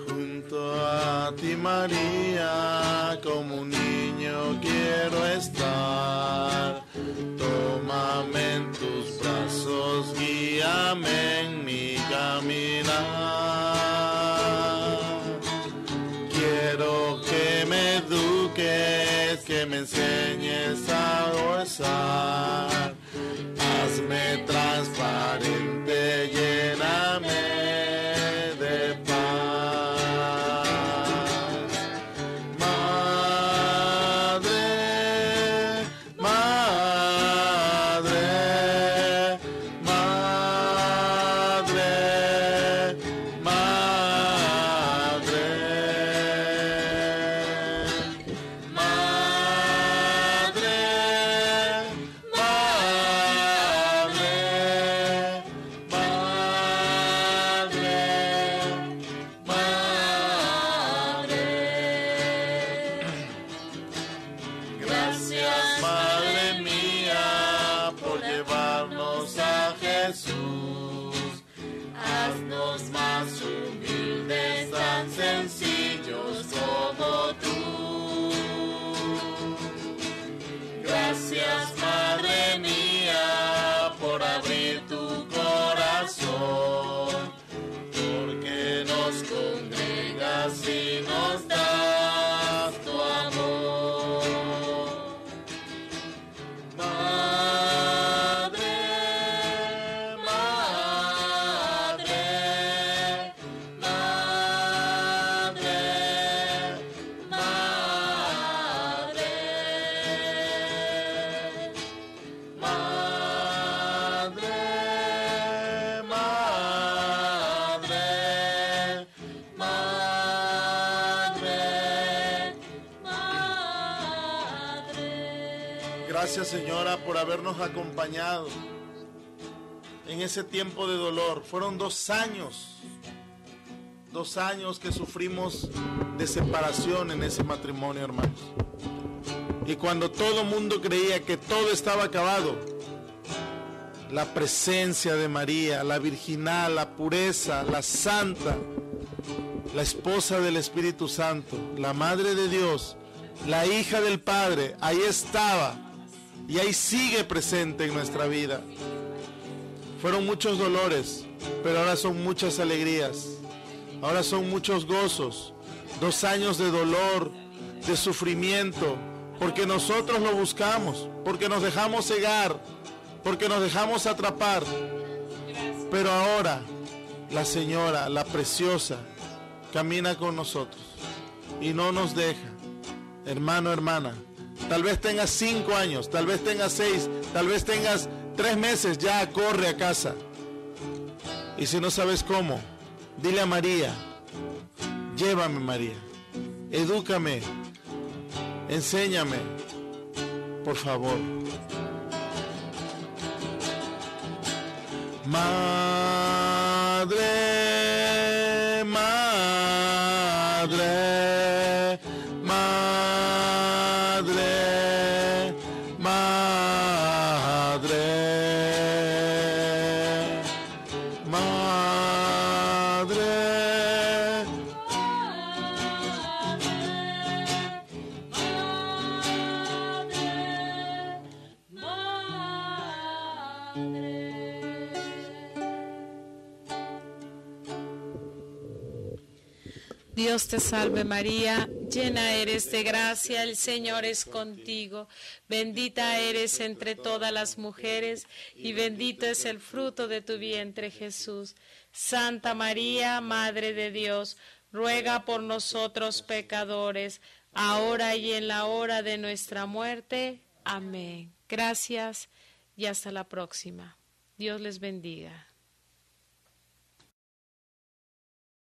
Junto a ti, María, como un niño quiero estar. Tómame en tus brazos, guíame en mi caminar. Quiero que me eduques, que me enseñes a gozar. Hazme transparente, lléname de paz. Madre, madre, madre, madre, madre, madre, madre. Gracias, Madre mía, por llevarnos a Jesús. Haznos más humildes, tan sencillos como tú. Gracias, Madre mía, por abrir tu corazón, porque nos congregas y nos das tu amor. Gracias, Señora, por habernos acompañado en ese tiempo de dolor. Fueron 2 años. 2 años que sufrimos de separación en ese matrimonio, hermanos. Y cuando todo el mundo creía que todo estaba acabado, la presencia de María, la virginal, la pureza, la santa, la esposa del Espíritu Santo, la Madre de Dios, la hija del Padre, ahí estaba y ahí sigue presente en nuestra vida. Fueron muchos dolores, pero ahora son muchas alegrías. Ahora son muchos gozos. 2 años de dolor, de sufrimiento, porque nosotros lo buscamos, porque nos dejamos cegar, porque nos dejamos atrapar. Pero ahora la Señora, la preciosa, camina con nosotros y no nos deja. Hermano, hermana, tal vez tengas 5 años, tal vez tengas 6, tal vez tengas 3 meses, ya corre a casa. Y si no sabes cómo, dile a María: llévame, María, edúcame, enséñame, por favor. Madre, madre, madre, madre, madre. Dios te salve María, llena eres de gracia, el Señor es contigo. Bendita eres entre todas las mujeres y bendito es el fruto de tu vientre Jesús. Santa María, Madre de Dios, ruega por nosotros pecadores, ahora y en la hora de nuestra muerte. Amén. Gracias y hasta la próxima. Dios les bendiga.